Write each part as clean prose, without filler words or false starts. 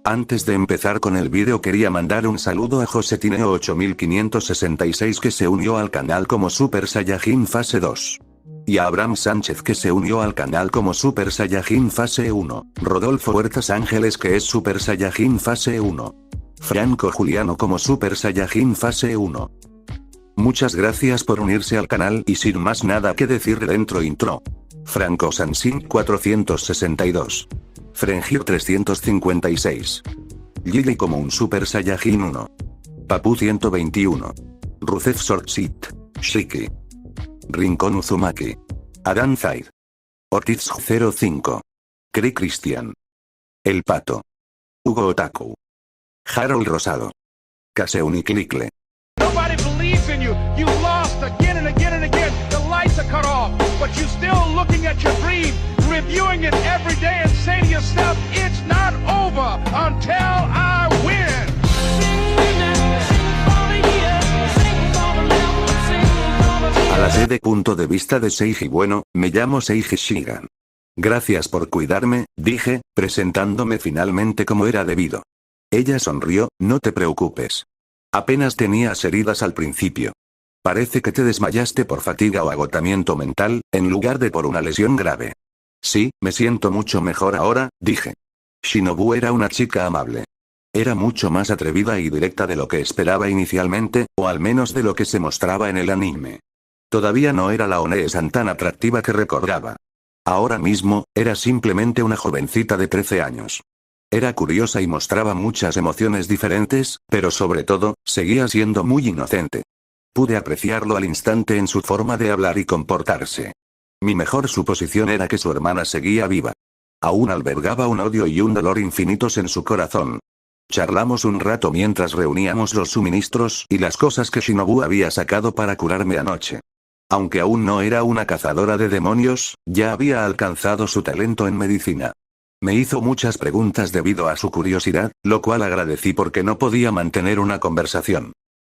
Antes de empezar con el vídeo quería mandar un saludo a Josetineo 8566 que se unió al canal como Super Saiyajin Fase 2. Y a Abraham Sánchez que se unió al canal como Super Saiyajin Fase 1, Rodolfo Huertas Ángeles que es Super Saiyajin Fase 1. Franco Juliano como Super Saiyajin Fase 1. Muchas gracias por unirse al canal y sin más nada que decir dentro intro. Franco Sansin 462. Frengir 356. Lily como un Super Saiyajin 1. Papu 121. Rusev Sortsit. Shiki. Rincón Uzumaki. Adán Zaid. Ortiz 05. Cri Cristian. El Pato. Hugo Otaku. Harold Rosado. Kaseuniklikle. Nobody believes in you. You lost again and again and again. The lights are cut off, but you're still looking at your dream, reviewing it every day and say to yourself, it's not over until I win. A la sede punto de vista de Seiji. Bueno, me llamo Seiji Shigan. Gracias por cuidarme, dije, presentándome finalmente como era debido. Ella sonrió, no te preocupes. Apenas tenías heridas al principio. Parece que te desmayaste por fatiga o agotamiento mental, en lugar de por una lesión grave. Sí, me siento mucho mejor ahora, dije. Shinobu era una chica amable. Era mucho más atrevida y directa de lo que esperaba inicialmente, o al menos de lo que se mostraba en el anime. Todavía no era la One-san tan atractiva que recordaba. Ahora mismo, era simplemente una jovencita de 13 años. Era curiosa y mostraba muchas emociones diferentes, pero sobre todo, seguía siendo muy inocente. Pude apreciarlo al instante en su forma de hablar y comportarse. Mi mejor suposición era que su hermana seguía viva. Aún albergaba un odio y un dolor infinitos en su corazón. Charlamos un rato mientras reuníamos los suministros y las cosas que Shinobu había sacado para curarme anoche. Aunque aún no era una cazadora de demonios, ya había alcanzado su talento en medicina. Me hizo muchas preguntas debido a su curiosidad, lo cual agradecí porque no podía mantener una conversación.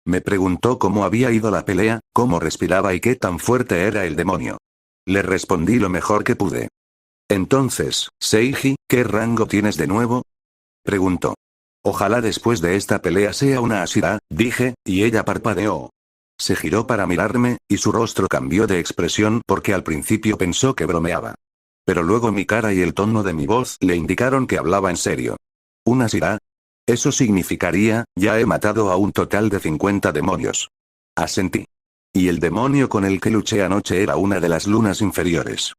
Me preguntó cómo había ido la pelea, cómo respiraba y qué tan fuerte era el demonio. Le respondí lo mejor que pude. Entonces, Seiji, ¿qué rango tienes de nuevo? Preguntó. Ojalá después de esta pelea sea una Ashira, dije, y ella parpadeó. Se giró para mirarme, y su rostro cambió de expresión porque al principio pensó que bromeaba. Pero luego mi cara y el tono de mi voz le indicaron que hablaba en serio. ¿Una Ashira? Eso significaría, ya he matado a un total de 50 demonios. Asentí. Y el demonio con el que luché anoche era una de las lunas inferiores.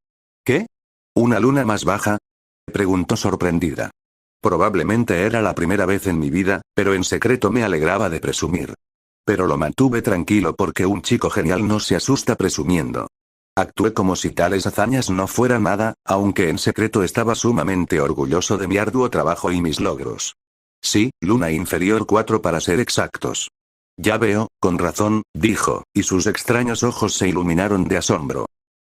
¿Qué? ¿Una luna más baja? Preguntó sorprendida. Probablemente era la primera vez en mi vida, pero en secreto me alegraba de presumir. Pero lo mantuve tranquilo porque un chico genial no se asusta presumiendo. Actué como si tales hazañas no fueran nada, aunque en secreto estaba sumamente orgulloso de mi arduo trabajo y mis logros. Sí, luna inferior 4 para ser exactos. Ya veo, con razón, dijo, y sus extraños ojos se iluminaron de asombro.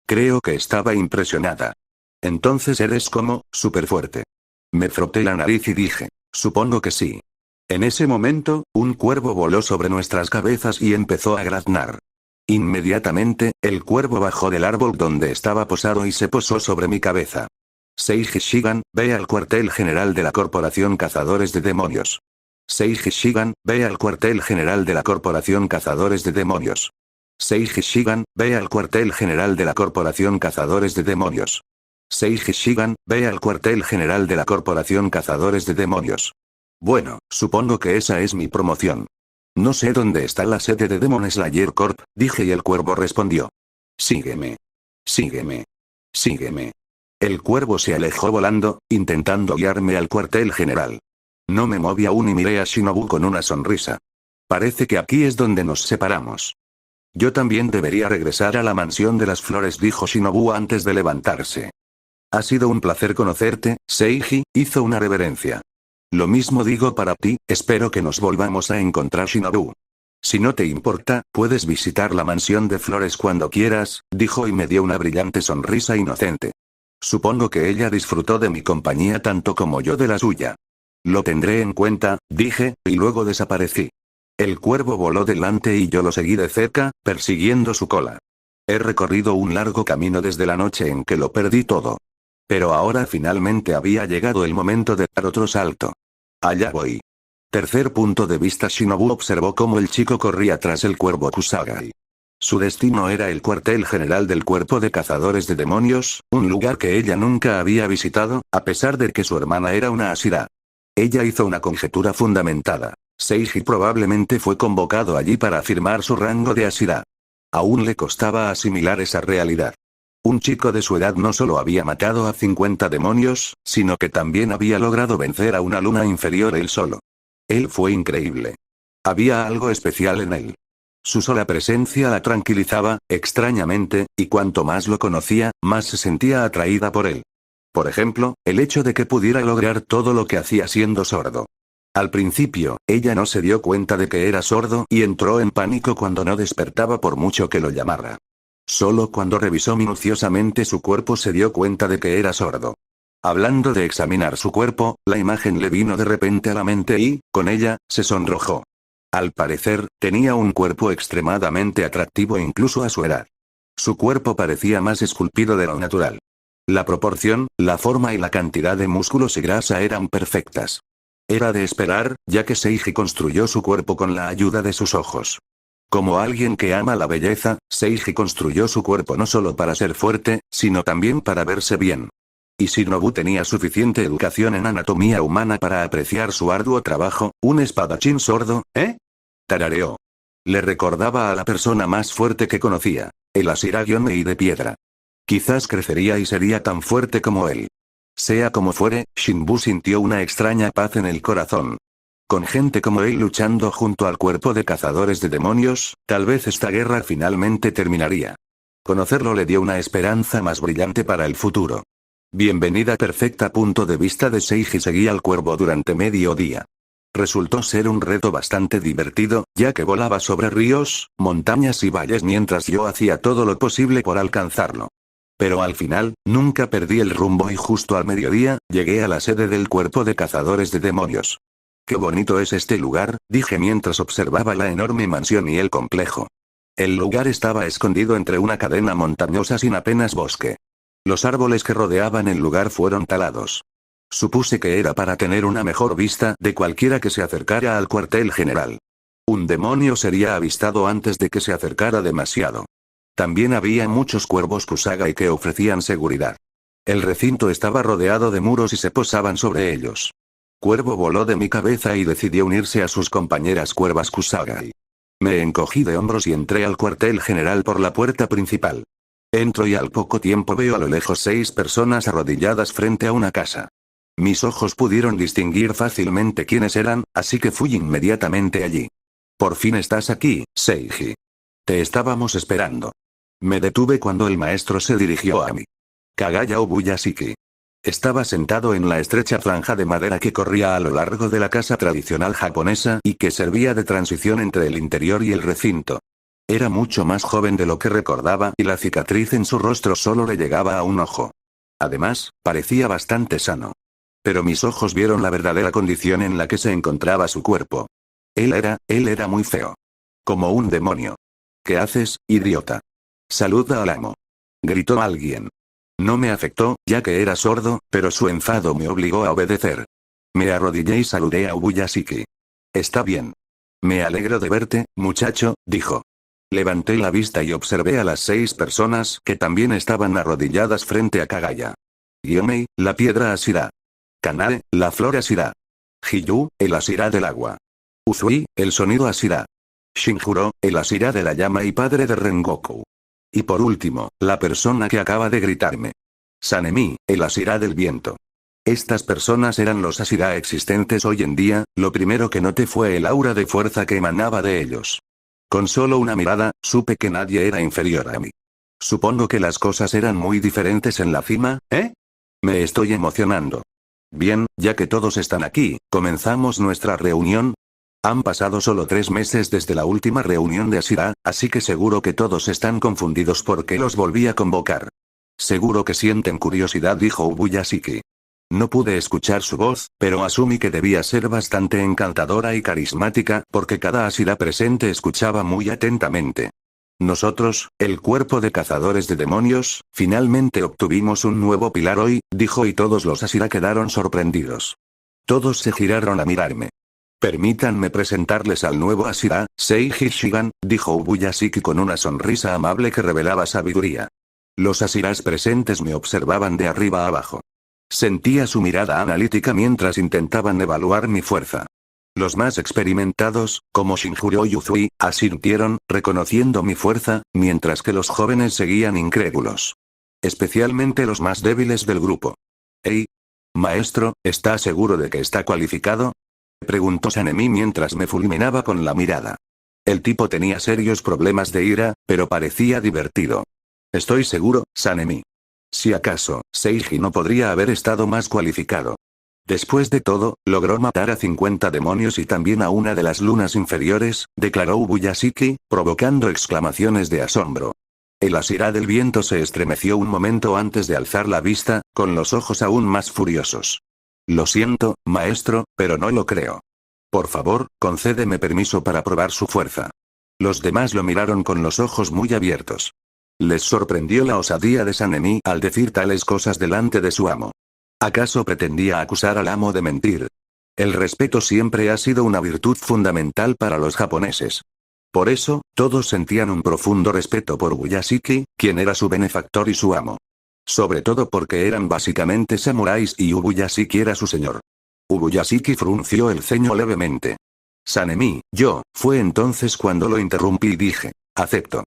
Creo que estaba impresionada. Entonces eres como, súper fuerte. Me froté la nariz y dije, supongo que sí. En ese momento, un cuervo voló sobre nuestras cabezas y empezó a graznar. Inmediatamente, el cuervo bajó del árbol donde estaba posado y se posó sobre mi cabeza. Seiji Shigan, ve al cuartel general de la Corporación Cazadores de Demonios. Seiji Shigan, ve al cuartel general de la Corporación Cazadores de Demonios. Seiji Shigan, ve al cuartel general de la Corporación Cazadores de Demonios. Seiji Shigan, ve al cuartel general de la Corporación Cazadores de Demonios. Bueno, supongo que esa es mi promoción. No sé dónde está la sede de Demon Slayer Corp, dije y el cuervo respondió. Sígueme. Sígueme. Sígueme. El cuervo se alejó volando, intentando guiarme al cuartel general. No me moví aún y miré a Shinobu con una sonrisa. Parece que aquí es donde nos separamos. Yo también debería regresar a la mansión de las flores, dijo Shinobu antes de levantarse. Ha sido un placer conocerte, Seiji, hizo una reverencia. Lo mismo digo para ti, espero que nos volvamos a encontrar, Shinobu. Si no te importa, puedes visitar la mansión de flores cuando quieras, dijo y me dio una brillante sonrisa inocente. Supongo que ella disfrutó de mi compañía tanto como yo de la suya. Lo tendré en cuenta, dije, y luego desaparecí. El cuervo voló delante y yo lo seguí de cerca, persiguiendo su cola. He recorrido un largo camino desde la noche en que lo perdí todo. Pero ahora finalmente había llegado el momento de dar otro salto. Allá voy. Tercer punto de vista. Shinobu observó cómo el chico corría tras el cuervo Kusagai. Su destino era el cuartel general del cuerpo de cazadores de demonios, un lugar que ella nunca había visitado, a pesar de que su hermana era una Ashira. Ella hizo una conjetura fundamentada. Seiji probablemente fue convocado allí para afirmar su rango de Ashira. Aún le costaba asimilar esa realidad. Un chico de su edad no solo había matado a 50 demonios, sino que también había logrado vencer a una luna inferior él solo. Él fue increíble. Había algo especial en él. Su sola presencia la tranquilizaba, extrañamente, y cuanto más lo conocía, más se sentía atraída por él. Por ejemplo, el hecho de que pudiera lograr todo lo que hacía siendo sordo. Al principio, ella no se dio cuenta de que era sordo y entró en pánico cuando no despertaba por mucho que lo llamara. Solo cuando revisó minuciosamente su cuerpo se dio cuenta de que era sordo. Hablando de examinar su cuerpo, la imagen le vino de repente a la mente y, con ella, se sonrojó. Al parecer, tenía un cuerpo extremadamente atractivo incluso a su edad. Su cuerpo parecía más esculpido de lo natural. La proporción, la forma y la cantidad de músculos y grasa eran perfectas. Era de esperar, ya que Seiji construyó su cuerpo con la ayuda de sus ojos. Como alguien que ama la belleza, Seiji construyó su cuerpo no solo para ser fuerte, sino también para verse bien. Y Shinobu tenía suficiente educación en anatomía humana para apreciar su arduo trabajo. ¿Un espadachín sordo, eh? Tarareó. Le recordaba a la persona más fuerte que conocía, el Ashira Gyomei de piedra. Quizás crecería y sería tan fuerte como él. Sea como fuere, Shinbu sintió una extraña paz en el corazón. Con gente como él luchando junto al cuerpo de cazadores de demonios, tal vez esta guerra finalmente terminaría. Conocerlo le dio una esperanza más brillante para el futuro. Bienvenida perfecta. Punto de vista de Seiji seguía al cuervo durante medio día. Resultó ser un reto bastante divertido, ya que volaba sobre ríos, montañas y valles mientras yo hacía todo lo posible por alcanzarlo. Pero al final, nunca perdí el rumbo y justo al mediodía, llegué a la sede del cuerpo de cazadores de demonios. «Qué bonito es este lugar», dije mientras observaba la enorme mansión y el complejo. El lugar estaba escondido entre una cadena montañosa sin apenas bosque. Los árboles que rodeaban el lugar fueron talados. Supuse que era para tener una mejor vista de cualquiera que se acercara al cuartel general. Un demonio sería avistado antes de que se acercara demasiado. También había muchos cuervos Kusagai que ofrecían seguridad. El recinto estaba rodeado de muros y se posaban sobre ellos. Cuervo voló de mi cabeza y decidió unirse a sus compañeras cuervas Kusagai. Me encogí de hombros y entré al cuartel general por la puerta principal. Entro y al poco tiempo veo a lo lejos 6 personas arrodilladas frente a una casa. Mis ojos pudieron distinguir fácilmente quiénes eran, así que fui inmediatamente allí. «Por fin estás aquí, Seiji. Te estábamos esperando». Me detuve cuando el maestro se dirigió a mí. Kagaya Obuyashiki. Estaba sentado en la estrecha franja de madera que corría a lo largo de la casa tradicional japonesa y que servía de transición entre el interior y el recinto. Era mucho más joven de lo que recordaba y la cicatriz en su rostro solo le llegaba a un ojo. Además, parecía bastante sano. Pero mis ojos vieron la verdadera condición en la que se encontraba su cuerpo. Él era muy feo. Como un demonio. «¿Qué haces, idiota? Saluda al amo», gritó alguien. No me afectó, ya que era sordo, pero su enfado me obligó a obedecer. Me arrodillé y saludé a Obuyashiki. «Está bien. Me alegro de verte, muchacho», dijo. Levanté la vista y observé a las 6 personas que también estaban arrodilladas frente a Kagaya. Gyomei, la piedra Ashira. Kanae, la flor Ashira. Hiyu, el Ashira del agua. Uzui, el sonido Ashira. Shinjuro, el Ashira de la llama y padre de Rengoku. Y por último, la persona que acaba de gritarme. Sanemi, el Ashira del viento. Estas personas eran los Ashira existentes hoy en día. Lo primero que noté fue el aura de fuerza que emanaba de ellos. Con solo una mirada, supe que nadie era inferior a mí. Supongo que las cosas eran muy diferentes en la cima, ¿eh? Me estoy emocionando. Bien, ya que todos están aquí, ¿comenzamos nuestra reunión? Han pasado solo 3 meses desde la última reunión de Ashira, así que seguro que todos están confundidos porque los volví a convocar. Seguro que sienten curiosidad, dijo Obuyashiki. No pude escuchar su voz, pero asumí que debía ser bastante encantadora y carismática, porque cada Ashira presente escuchaba muy atentamente. Nosotros, el cuerpo de cazadores de demonios, finalmente obtuvimos un nuevo pilar hoy, dijo y todos los Ashira quedaron sorprendidos. Todos se giraron a mirarme. Permítanme presentarles al nuevo Ashira, Seiji Shigan, dijo Ubuyashiki con una sonrisa amable que revelaba sabiduría. Los Ashiras presentes me observaban de arriba a abajo. Sentía su mirada analítica mientras intentaban evaluar mi fuerza. Los más experimentados, como Shinjuro y Uzui, asintieron, reconociendo mi fuerza, mientras que los jóvenes seguían incrédulos. Especialmente los más débiles del grupo. «Hey, maestro, ¿está seguro de que está cualificado?», preguntó Sanemi mientras me fulminaba con la mirada. El tipo tenía serios problemas de ira, pero parecía divertido. «Estoy seguro, Sanemi. Si acaso, Seiji no podría haber estado más cualificado. Después de todo, logró matar a 50 demonios y también a una de las lunas inferiores», declaró Ubuyashiki, provocando exclamaciones de asombro. El Ashira del viento se estremeció un momento antes de alzar la vista, con los ojos aún más furiosos. «Lo siento, maestro, pero no lo creo. Por favor, concédeme permiso para probar su fuerza». Los demás lo miraron con los ojos muy abiertos. Les sorprendió la osadía de Sanemi al decir tales cosas delante de su amo. ¿Acaso pretendía acusar al amo de mentir? El respeto siempre ha sido una virtud fundamental para los japoneses. Por eso, todos sentían un profundo respeto por Ubuyashiki, quien era su benefactor y su amo. Sobre todo porque eran básicamente samuráis y Ubuyashiki era su señor. Ubuyashiki frunció el ceño levemente. «Sanemi, fue entonces cuando lo interrumpí y dije, acepto».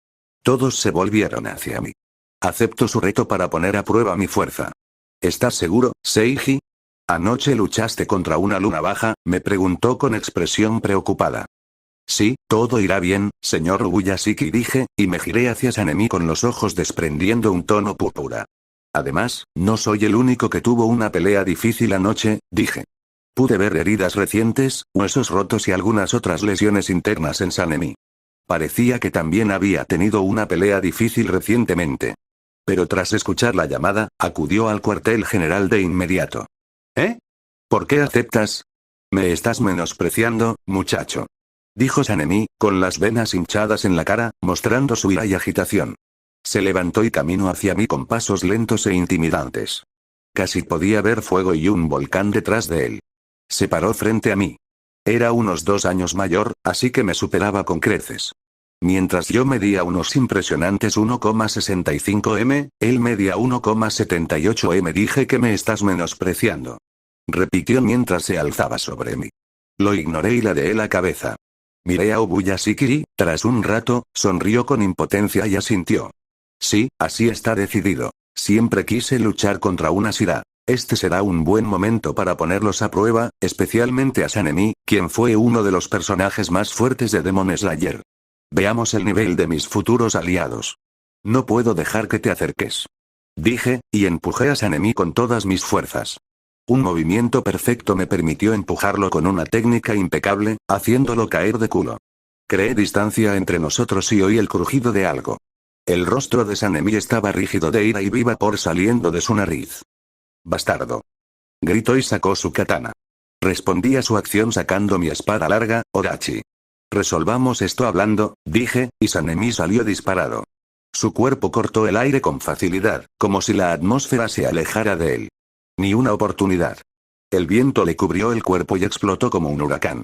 Todos se volvieron hacia mí. «Acepto su reto para poner a prueba mi fuerza». «¿Estás seguro, Seiji? Anoche luchaste contra una luna baja», me preguntó con expresión preocupada. «Sí, todo irá bien, señor Ubuyashiki», dije, y me giré hacia Sanemi con los ojos desprendiendo un tono púrpura. «Además, no soy el único que tuvo una pelea difícil anoche», dije. Pude ver heridas recientes, huesos rotos y algunas otras lesiones internas en Sanemi. Parecía que también había tenido una pelea difícil recientemente. Pero tras escuchar la llamada, acudió al cuartel general de inmediato. «¿Eh? ¿Por qué aceptas? Me estás menospreciando, muchacho», dijo Sanemi, con las venas hinchadas en la cara, mostrando su ira y agitación. Se levantó y caminó hacia mí con pasos lentos e intimidantes. Casi podía ver fuego y un volcán detrás de él. Se paró frente a mí. Era unos 2 años mayor, así que me superaba con creces. Mientras yo medía unos impresionantes 1,65 m, él medía 1,78 m. «Dije que me estás menospreciando», repitió mientras se alzaba sobre mí. Lo ignoré y ladeé la cabeza. Miré a Ubuyashiki y, tras un rato, sonrió con impotencia y asintió. «Sí, así está decidido. Siempre quise luchar contra un Ashira. Este será un buen momento para ponerlos a prueba, especialmente a Sanemi, quien fue uno de los personajes más fuertes de Demon Slayer. Veamos el nivel de mis futuros aliados. No puedo dejar que te acerques», dije, y empujé a Sanemi con todas mis fuerzas. Un movimiento perfecto me permitió empujarlo con una técnica impecable, haciéndolo caer de culo. Creé distancia entre nosotros y oí el crujido de algo. El rostro de Sanemi estaba rígido de ira y vi vapor saliendo de su nariz. «Bastardo», gritó y sacó su katana. Respondí a su acción sacando mi espada larga, Odachi. «Resolvamos esto hablando», dije, y Sanemi salió disparado. Su cuerpo cortó el aire con facilidad, como si la atmósfera se alejara de él. Ni una oportunidad. El viento le cubrió el cuerpo y explotó como un huracán.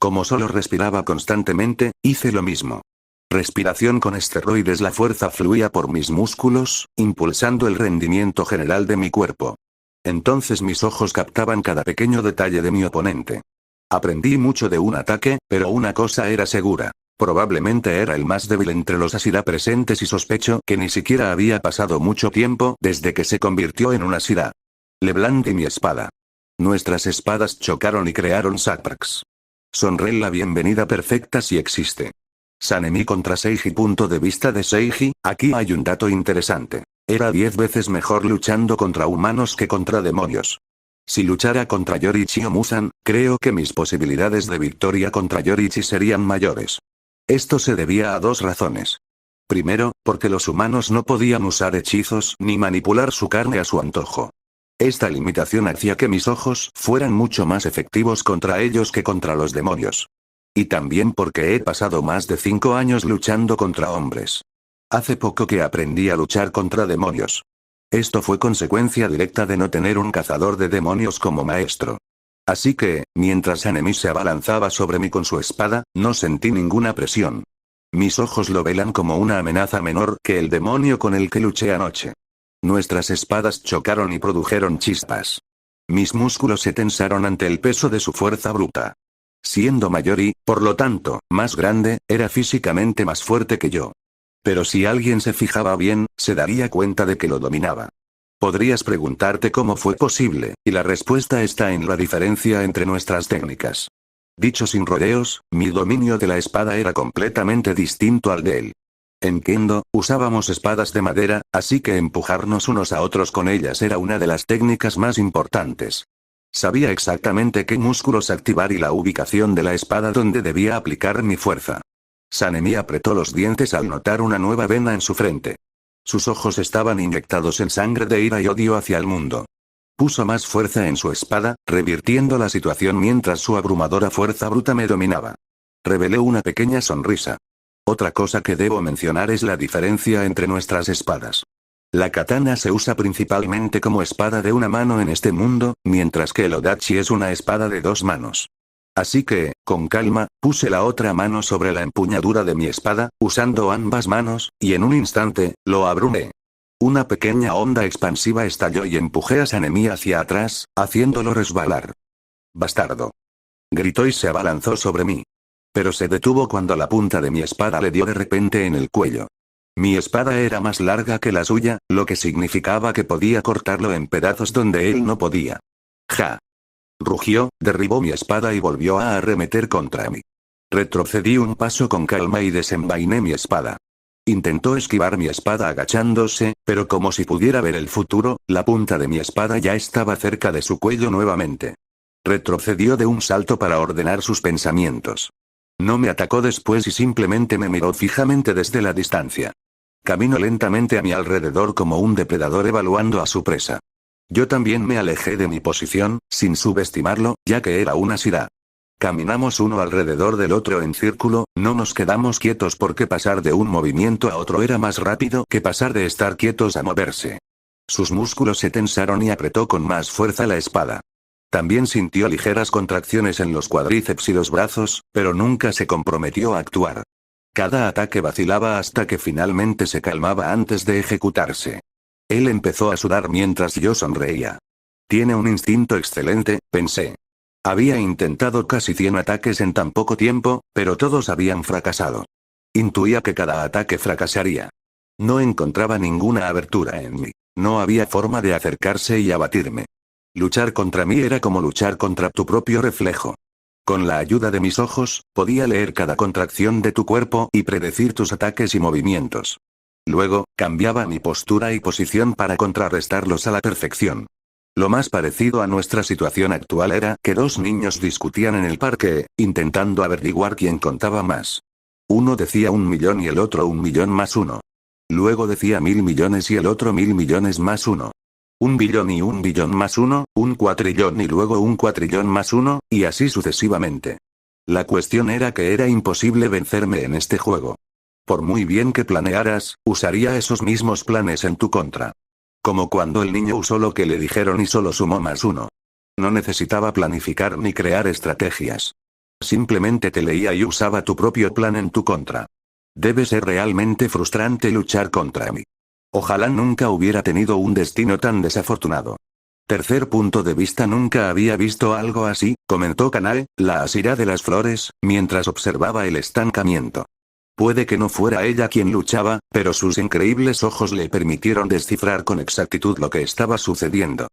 Como solo respiraba constantemente, hice lo mismo. Respiración con esteroides. La fuerza fluía por mis músculos, impulsando el rendimiento general de mi cuerpo. Entonces mis ojos captaban cada pequeño detalle de mi oponente. Aprendí mucho de un ataque, pero una cosa era segura. Probablemente era el más débil entre los Ashira presentes y sospecho que ni siquiera había pasado mucho tiempo desde que se convirtió en un Ashira. Le blandí mi espada. Nuestras espadas chocaron y crearon sapraks. Sonreí la bienvenida perfecta si existe. Sanemi contra Seiji. Punto de vista de Seiji, aquí hay un dato interesante. Era 10 veces mejor luchando contra humanos que contra demonios. Si luchara contra Yorichi o Musan, creo que mis posibilidades de victoria contra Yorichi serían mayores. Esto se debía a 2 razones. Primero, porque los humanos no podían usar hechizos ni manipular su carne a su antojo. Esta limitación hacía que mis ojos fueran mucho más efectivos contra ellos que contra los demonios. Y también porque he pasado más de 5 años luchando contra hombres. Hace poco que aprendí a luchar contra demonios. Esto fue consecuencia directa de no tener un cazador de demonios como maestro. Así que, mientras Sanemi se abalanzaba sobre mí con su espada, no sentí ninguna presión. Mis ojos lo velan como una amenaza menor que el demonio con el que luché anoche. Nuestras espadas chocaron y produjeron chispas. Mis músculos se tensaron ante el peso de su fuerza bruta. Siendo mayor y, por lo tanto, más grande, era físicamente más fuerte que yo. Pero si alguien se fijaba bien, se daría cuenta de que lo dominaba. Podrías preguntarte cómo fue posible, y la respuesta está en la diferencia entre nuestras técnicas. Dicho sin rodeos, mi dominio de la espada era completamente distinto al de él. En Kendo, usábamos espadas de madera, así que empujarnos unos a otros con ellas era una de las técnicas más importantes. Sabía exactamente qué músculos activar y la ubicación de la espada donde debía aplicar mi fuerza. Sanemi apretó los dientes al notar una nueva vena en su frente. Sus ojos estaban inyectados en sangre de ira y odio hacia el mundo. Puso más fuerza en su espada, revirtiendo la situación mientras su abrumadora fuerza bruta me dominaba. Revelé una pequeña sonrisa. Otra cosa que debo mencionar es la diferencia entre nuestras espadas. La katana se usa principalmente como espada de una mano en este mundo, mientras que el odachi es una espada de dos manos. Así que, con calma, puse la otra mano sobre la empuñadura de mi espada, usando ambas manos, y en un instante, lo abrumé. Una pequeña onda expansiva estalló y empujé a Sanemi hacia atrás, haciéndolo resbalar. «¡Bastardo!», gritó y se abalanzó sobre mí. Pero se detuvo cuando la punta de mi espada le dio de repente en el cuello. Mi espada era más larga que la suya, lo que significaba que podía cortarlo en pedazos donde él no podía. «¡Ja!», rugió, derribó mi espada y volvió a arremeter contra mí. Retrocedí un paso con calma y desenvainé mi espada. Intentó esquivar mi espada agachándose, pero como si pudiera ver el futuro, la punta de mi espada ya estaba cerca de su cuello nuevamente. Retrocedió de un salto para ordenar sus pensamientos. No me atacó después y simplemente me miró fijamente desde la distancia. Caminó lentamente a mi alrededor como un depredador evaluando a su presa. Yo también me alejé de mi posición, sin subestimarlo, ya que era una sirá. Caminamos uno alrededor del otro en círculo, no nos quedamos quietos porque pasar de un movimiento a otro era más rápido que pasar de estar quietos a moverse. Sus músculos se tensaron y apretó con más fuerza la espada. También sintió ligeras contracciones en los cuádriceps y los brazos, pero nunca se comprometió a actuar. Cada ataque vacilaba hasta que finalmente se calmaba antes de ejecutarse. Él empezó a sudar mientras yo sonreía. Tiene un instinto excelente, pensé. Había intentado casi 100 ataques en tan poco tiempo, pero todos habían fracasado. Intuía que cada ataque fracasaría. No encontraba ninguna abertura en mí. No había forma de acercarse y abatirme. Luchar contra mí era como luchar contra tu propio reflejo. Con la ayuda de mis ojos, podía leer cada contracción de tu cuerpo y predecir tus ataques y movimientos. Luego, cambiaba mi postura y posición para contrarrestarlos a la perfección. Lo más parecido a nuestra situación actual era que dos niños discutían en el parque, intentando averiguar quién contaba más. Uno decía 1 millón y el otro 1 millón más 1. Luego decía 1000 millones y el otro 1000 millones más 1. 1 billón y 1 billón más 1, 1 cuatrillón y luego 1 cuatrillón más 1, y así sucesivamente. La cuestión era que era imposible vencerme en este juego. Por muy bien que planearas, usaría esos mismos planes en tu contra. Como cuando el niño usó lo que le dijeron y solo sumó más 1. No necesitaba planificar ni crear estrategias. Simplemente te leía y usaba tu propio plan en tu contra. Debe ser realmente frustrante luchar contra mí. Ojalá nunca hubiera tenido un destino tan desafortunado. Tercer punto de vista: nunca había visto algo así, comentó Kanae, la Asira de las flores, mientras observaba el estancamiento. Puede que no fuera ella quien luchaba, pero sus increíbles ojos le permitieron descifrar con exactitud lo que estaba sucediendo.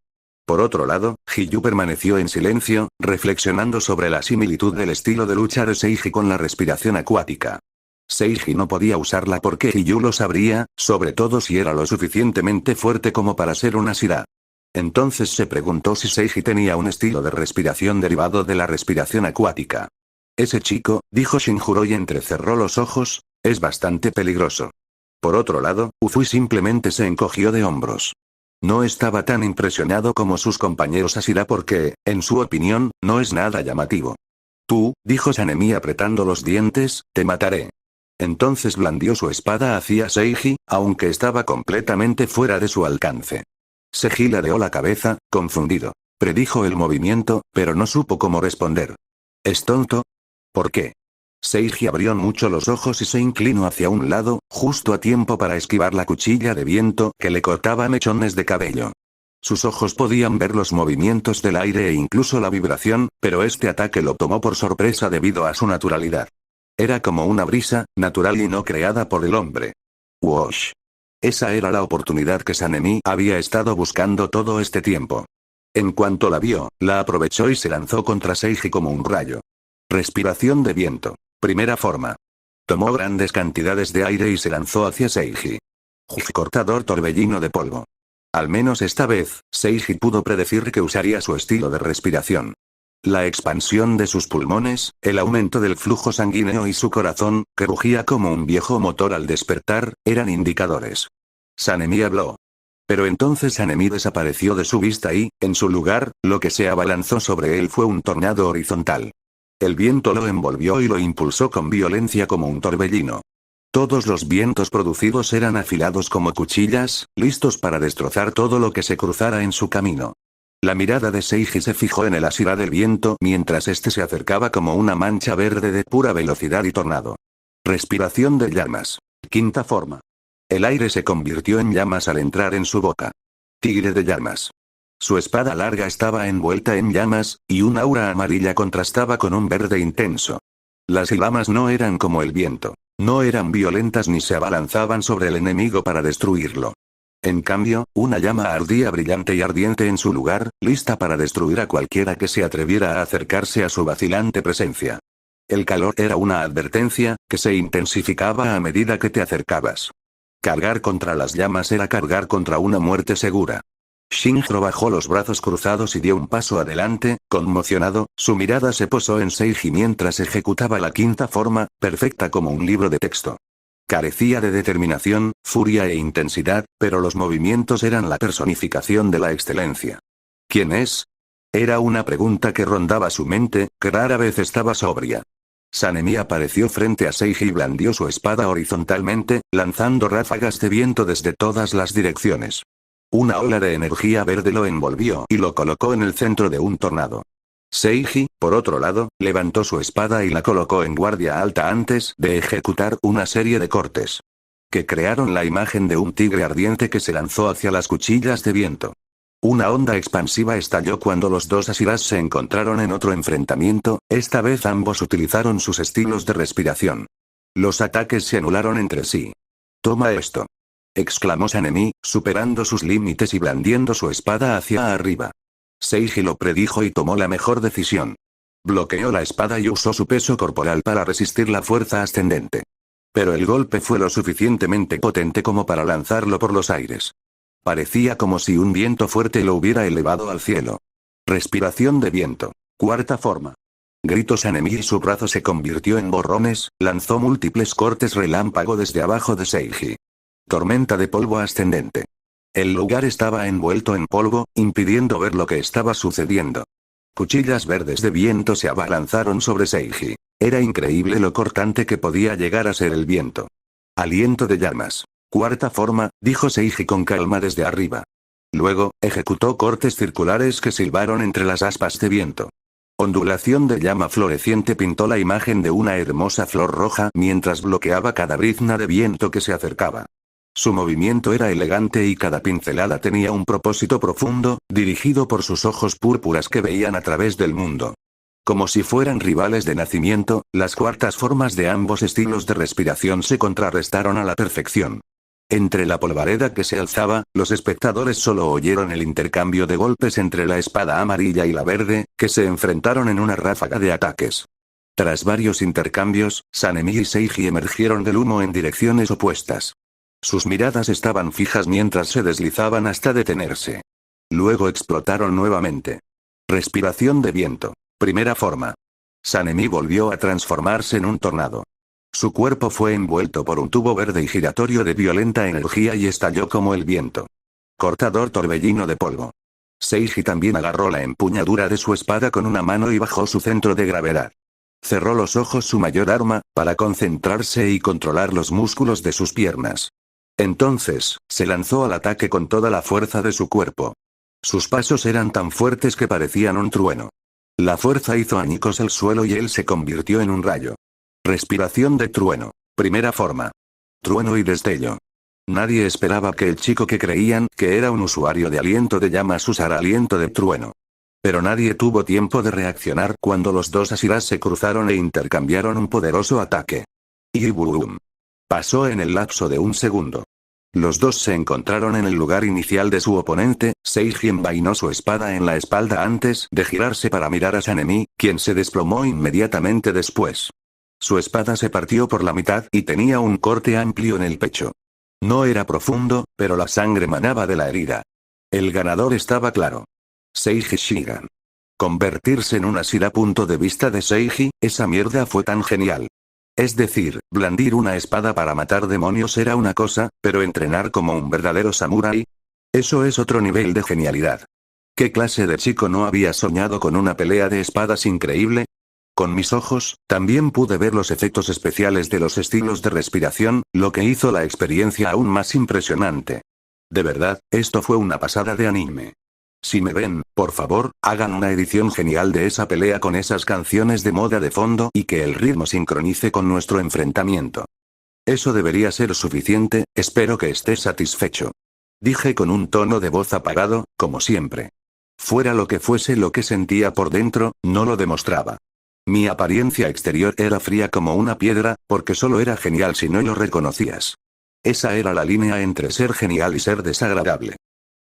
Por otro lado, Hiyu permaneció en silencio, reflexionando sobre la similitud del estilo de lucha de Seiji con la respiración acuática. Seiji no podía usarla porque Hiyu lo sabría, sobre todo si era lo suficientemente fuerte como para ser una Asira. Entonces se preguntó si Seiji tenía un estilo de respiración derivado de la respiración acuática. Ese chico, dijo Shinjuro y entrecerró los ojos, es bastante peligroso. Por otro lado, Uzui simplemente se encogió de hombros. No estaba tan impresionado como sus compañeros Asira porque, en su opinión, no es nada llamativo. Tú, dijo Sanemi apretando los dientes, te mataré. Entonces blandió su espada hacia Seiji, aunque estaba completamente fuera de su alcance. Seiji ladeó la cabeza, confundido. Predijo el movimiento, pero no supo cómo responder. ¿Es tonto? ¿Por qué? Seiji abrió mucho los ojos y se inclinó hacia un lado, justo a tiempo para esquivar la cuchilla de viento que le cortaba mechones de cabello. Sus ojos podían ver los movimientos del aire e incluso la vibración, pero este ataque lo tomó por sorpresa debido a su naturalidad. Era como una brisa, natural y no creada por el hombre. Wosh. Esa era la oportunidad que Sanemi había estado buscando todo este tiempo. En cuanto la vio, la aprovechó y se lanzó contra Seiji como un rayo. Respiración de viento. Primera forma. Tomó grandes cantidades de aire y se lanzó hacia Seiji. Cortador torbellino de polvo. Al menos esta vez, Seiji pudo predecir que usaría su estilo de respiración. La expansión de sus pulmones, el aumento del flujo sanguíneo y su corazón, que rugía como un viejo motor al despertar, eran indicadores. Sanemi habló. Pero entonces Sanemi desapareció de su vista y, en su lugar, lo que se abalanzó sobre él fue un tornado horizontal. El viento lo envolvió y lo impulsó con violencia como un torbellino. Todos los vientos producidos eran afilados como cuchillas, listos para destrozar todo lo que se cruzara en su camino. La mirada de Seiji se fijó en el asirá del viento mientras este se acercaba como una mancha verde de pura velocidad y tornado. Respiración de llamas. Quinta forma. El aire se convirtió en llamas al entrar en su boca. Tigre de llamas. Su espada larga estaba envuelta en llamas, y un aura amarilla contrastaba con un verde intenso. Las llamas no eran como el viento. No eran violentas ni se abalanzaban sobre el enemigo para destruirlo. En cambio, una llama ardía brillante y ardiente en su lugar, lista para destruir a cualquiera que se atreviera a acercarse a su vacilante presencia. El calor era una advertencia, que se intensificaba a medida que te acercabas. Cargar contra las llamas era cargar contra una muerte segura. Shinjo bajó los brazos cruzados y dio un paso adelante, conmocionado, su mirada se posó en Seiji mientras ejecutaba la quinta forma, perfecta como un libro de texto. Carecía de determinación, furia e intensidad, pero los movimientos eran la personificación de la excelencia. ¿Quién es? Era una pregunta que rondaba su mente, que rara vez estaba sobria. Sanemi apareció frente a Seiji y blandió su espada horizontalmente, lanzando ráfagas de viento desde todas las direcciones. Una ola de energía verde lo envolvió y lo colocó en el centro de un tornado. Seiji, por otro lado, levantó su espada y la colocó en guardia alta antes de ejecutar una serie de cortes que crearon la imagen de un tigre ardiente que se lanzó hacia las cuchillas de viento. Una onda expansiva estalló cuando los dos asirás se encontraron en otro enfrentamiento, esta vez ambos utilizaron sus estilos de respiración. Los ataques se anularon entre sí. «Toma esto», exclamó Sanemi, superando sus límites y blandiendo su espada hacia arriba. Seiji lo predijo y tomó la mejor decisión. Bloqueó la espada y usó su peso corporal para resistir la fuerza ascendente. Pero el golpe fue lo suficientemente potente como para lanzarlo por los aires. Parecía como si un viento fuerte lo hubiera elevado al cielo. Respiración de viento. Cuarta forma. Gritó Sanemi y su brazo se convirtió en borrones, lanzó múltiples cortes relámpago desde abajo de Seiji. Tormenta de polvo ascendente. El lugar estaba envuelto en polvo, impidiendo ver lo que estaba sucediendo. Cuchillas verdes de viento se abalanzaron sobre Seiji. Era increíble lo cortante que podía llegar a ser el viento. Aliento de llamas. Cuarta forma, dijo Seiji con calma desde arriba. Luego, ejecutó cortes circulares que silbaron entre las aspas de viento. Ondulación de llama floreciente pintó la imagen de una hermosa flor roja mientras bloqueaba cada brizna de viento que se acercaba. Su movimiento era elegante y cada pincelada tenía un propósito profundo, dirigido por sus ojos púrpuras que veían a través del mundo. Como si fueran rivales de nacimiento, las cuartas formas de ambos estilos de respiración se contrarrestaron a la perfección. Entre la polvareda que se alzaba, los espectadores solo oyeron el intercambio de golpes entre la espada amarilla y la verde, que se enfrentaron en una ráfaga de ataques. Tras varios intercambios, Sanemi y Seiji emergieron del humo en direcciones opuestas. Sus miradas estaban fijas mientras se deslizaban hasta detenerse. Luego explotaron nuevamente. Respiración de viento. Primera forma. Sanemi volvió a transformarse en un tornado. Su cuerpo fue envuelto por un tubo verde y giratorio de violenta energía y estalló como el viento. Cortador torbellino de polvo. Seiji también agarró la empuñadura de su espada con una mano y bajó su centro de gravedad. Cerró los ojos su mayor arma, para concentrarse y controlar los músculos de sus piernas. Entonces, se lanzó al ataque con toda la fuerza de su cuerpo. Sus pasos eran tan fuertes que parecían un trueno. La fuerza hizo añicos el suelo y él se convirtió en un rayo. Respiración de trueno. Primera forma. Trueno y destello. Nadie esperaba que el chico que creían que era un usuario de aliento de llamas usara aliento de trueno. Pero nadie tuvo tiempo de reaccionar cuando los dos Asiras se cruzaron e intercambiaron un poderoso ataque. Y boom. Pasó en el lapso de un segundo. Los dos se encontraron en el lugar inicial de su oponente. Seiji envainó su espada en la espalda antes de girarse para mirar a Sanemi, quien se desplomó inmediatamente después. Su espada se partió por la mitad y tenía un corte amplio en el pecho. No era profundo, pero la sangre manaba de la herida. El ganador estaba claro. Seiji Shigan. Convertirse en un Asira. Punto de vista de Seiji, esa mierda fue tan genial. Es decir, blandir una espada para matar demonios era una cosa, pero entrenar como un verdadero samurái. Eso es otro nivel de genialidad. ¿Qué clase de chico no había soñado con una pelea de espadas increíble? Con mis ojos, también pude ver los efectos especiales de los estilos de respiración, lo que hizo la experiencia aún más impresionante. De verdad, esto fue una pasada de anime. Si me ven, por favor, hagan una edición genial de esa pelea con esas canciones de moda de fondo y que el ritmo sincronice con nuestro enfrentamiento. Eso debería ser suficiente, espero que estés satisfecho. Dije con un tono de voz apagado, como siempre. Fuera lo que fuese lo que sentía por dentro, no lo demostraba. Mi apariencia exterior era fría como una piedra, porque solo era genial si no lo reconocías. Esa era la línea entre ser genial y ser desagradable.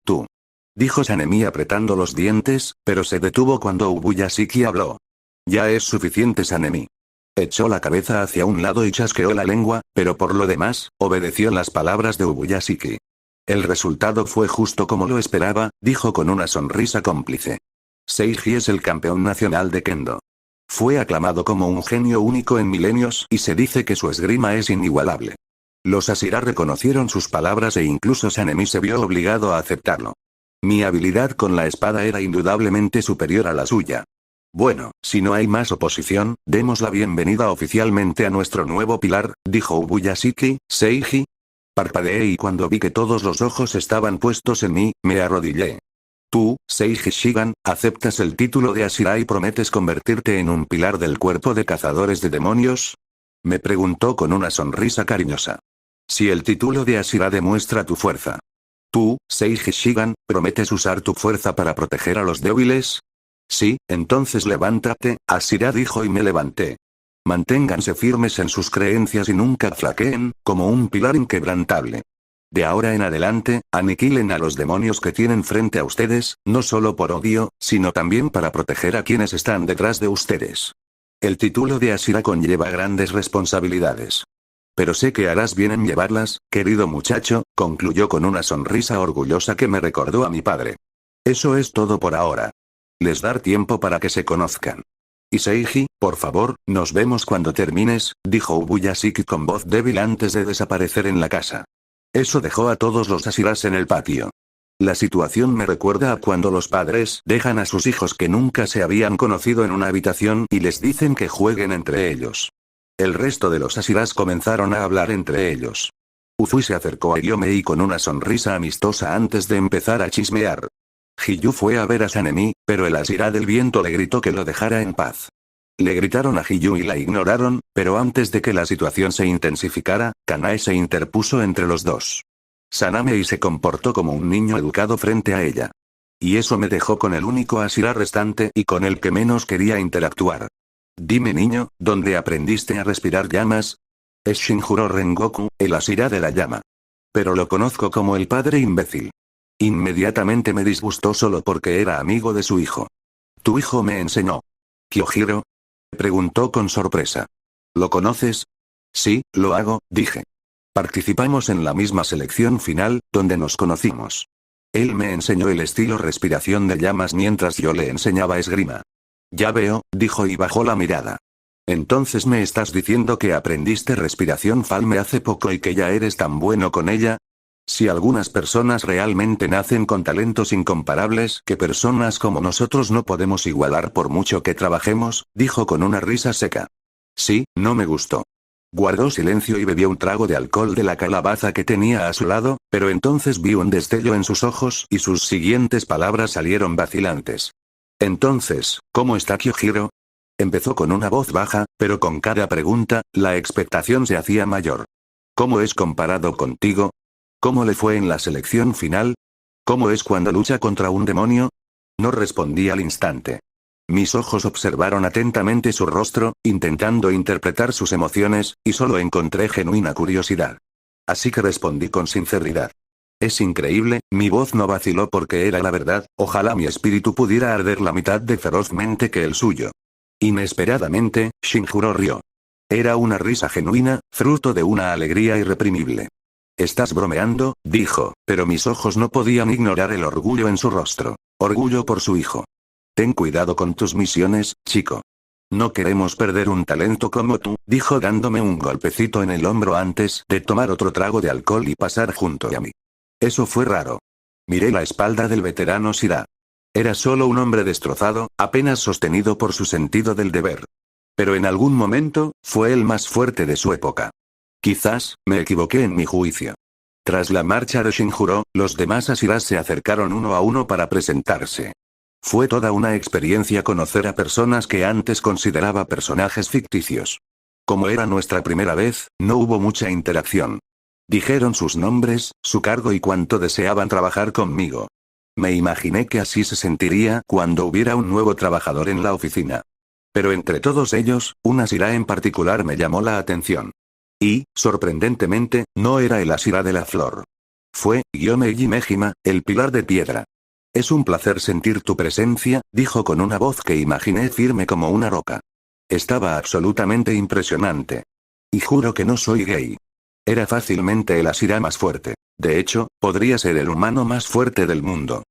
Tú. Dijo Sanemi apretando los dientes, pero se detuvo cuando Ubuyashiki habló. Ya es suficiente, Sanemi. Echó la cabeza hacia un lado y chasqueó la lengua, pero por lo demás, obedeció las palabras de Ubuyashiki. El resultado fue justo como lo esperaba, dijo con una sonrisa cómplice. Seiji es el campeón nacional de Kendo. Fue aclamado como un genio único en milenios y se dice que su esgrima es inigualable. Los Asira reconocieron sus palabras e incluso Sanemi se vio obligado a aceptarlo. Mi habilidad con la espada era indudablemente superior a la suya. Bueno, si no hay más oposición, demos la bienvenida oficialmente a nuestro nuevo pilar, dijo Ubuyashiki. Seiji. Parpadeé y cuando vi que todos los ojos estaban puestos en mí, me arrodillé. Tú, Seiji Shigan, aceptas el título de Asira y prometes convertirte en un pilar del cuerpo de cazadores de demonios? Me preguntó con una sonrisa cariñosa. Si el título de Asira demuestra tu fuerza. Tú, Seiji Shigan, ¿prometes usar tu fuerza para proteger a los débiles? Sí, entonces levántate, Asira dijo y me levanté. Manténganse firmes en sus creencias y nunca flaqueen, como un pilar inquebrantable. De ahora en adelante, aniquilen a los demonios que tienen frente a ustedes, no solo por odio, sino también para proteger a quienes están detrás de ustedes. El título de Asira conlleva grandes responsabilidades. Pero sé que harás bien en llevarlas, querido muchacho, concluyó con una sonrisa orgullosa que me recordó a mi padre. Eso es todo por ahora. Les dar tiempo para que se conozcan. Y Seiji, por favor, nos vemos cuando termines, dijo Ubuyashiki con voz débil antes de desaparecer en la casa. Eso dejó a todos los Asiras en el patio. La situación me recuerda a cuando los padres dejan a sus hijos que nunca se habían conocido en una habitación y les dicen que jueguen entre ellos. El resto de los Asiras comenzaron a hablar entre ellos. Uzui se acercó a Yomei con una sonrisa amistosa antes de empezar a chismear. Hiyu fue a ver a Sanemi, pero el Asira del viento le gritó que lo dejara en paz. Le gritaron a Hiyu y la ignoraron, pero antes de que la situación se intensificara, Kanae se interpuso entre los dos. Sanamei se comportó como un niño educado frente a ella. Y eso me dejó con el único Asira restante y con el que menos quería interactuar. Dime niño, ¿dónde aprendiste a respirar llamas? Es Shinjuro Rengoku, el Asira de la llama. Pero lo conozco como el padre imbécil. Inmediatamente me disgustó solo porque era amigo de su hijo. Tu hijo me enseñó. ¿Kyojiro? Preguntó con sorpresa. ¿Lo conoces? Sí, lo hago, dije. Participamos en la misma selección final, donde nos conocimos. Él me enseñó el estilo respiración de llamas mientras yo le enseñaba esgrima. Ya veo, dijo y bajó la mirada. Entonces me estás diciendo que aprendiste respiración Falme hace poco y que ya eres tan bueno con ella. Si algunas personas realmente nacen con talentos incomparables que personas como nosotros no podemos igualar por mucho que trabajemos, dijo con una risa seca. Sí, no me gustó. Guardó silencio y bebió un trago de alcohol de la calabaza que tenía a su lado, pero entonces vi un destello en sus ojos y sus siguientes palabras salieron vacilantes. Entonces, ¿cómo está Kyojiro? Empezó con una voz baja, pero con cada pregunta, la expectación se hacía mayor. ¿Cómo es comparado contigo? ¿Cómo le fue en la selección final? ¿Cómo es cuando lucha contra un demonio? No respondí al instante. Mis ojos observaron atentamente su rostro, intentando interpretar sus emociones, y solo encontré genuina curiosidad. Así que respondí con sinceridad. Es increíble, mi voz no vaciló porque era la verdad, ojalá mi espíritu pudiera arder la mitad de ferozmente que el suyo. Inesperadamente, Shinjuro rió. Era una risa genuina, fruto de una alegría irreprimible. Estás bromeando, dijo, pero mis ojos no podían ignorar el orgullo en su rostro. Orgullo por su hijo. Ten cuidado con tus misiones, chico. No queremos perder un talento como tú, dijo dándome un golpecito en el hombro antes de tomar otro trago de alcohol y pasar junto a mí. Eso fue raro. Miré la espalda del veterano Shira. Era solo un hombre destrozado, apenas sostenido por su sentido del deber. Pero en algún momento, fue el más fuerte de su época. Quizás, me equivoqué en mi juicio. Tras la marcha de Shinjuro, los demás Ashiras se acercaron uno a uno para presentarse. Fue toda una experiencia conocer a personas que antes consideraba personajes ficticios. Como era nuestra primera vez, no hubo mucha interacción. Dijeron sus nombres, su cargo y cuánto deseaban trabajar conmigo. Me imaginé que así se sentiría cuando hubiera un nuevo trabajador en la oficina. Pero entre todos ellos, un Ashira en particular me llamó la atención. Y, sorprendentemente, no era el Ashira de la flor. Fue, Gyomei Mejima, el pilar de piedra. Es un placer sentir tu presencia, dijo con una voz que imaginé firme como una roca. Estaba absolutamente impresionante. Y juro que no soy gay. Era fácilmente el Ashira más fuerte. De hecho, podría ser el humano más fuerte del mundo.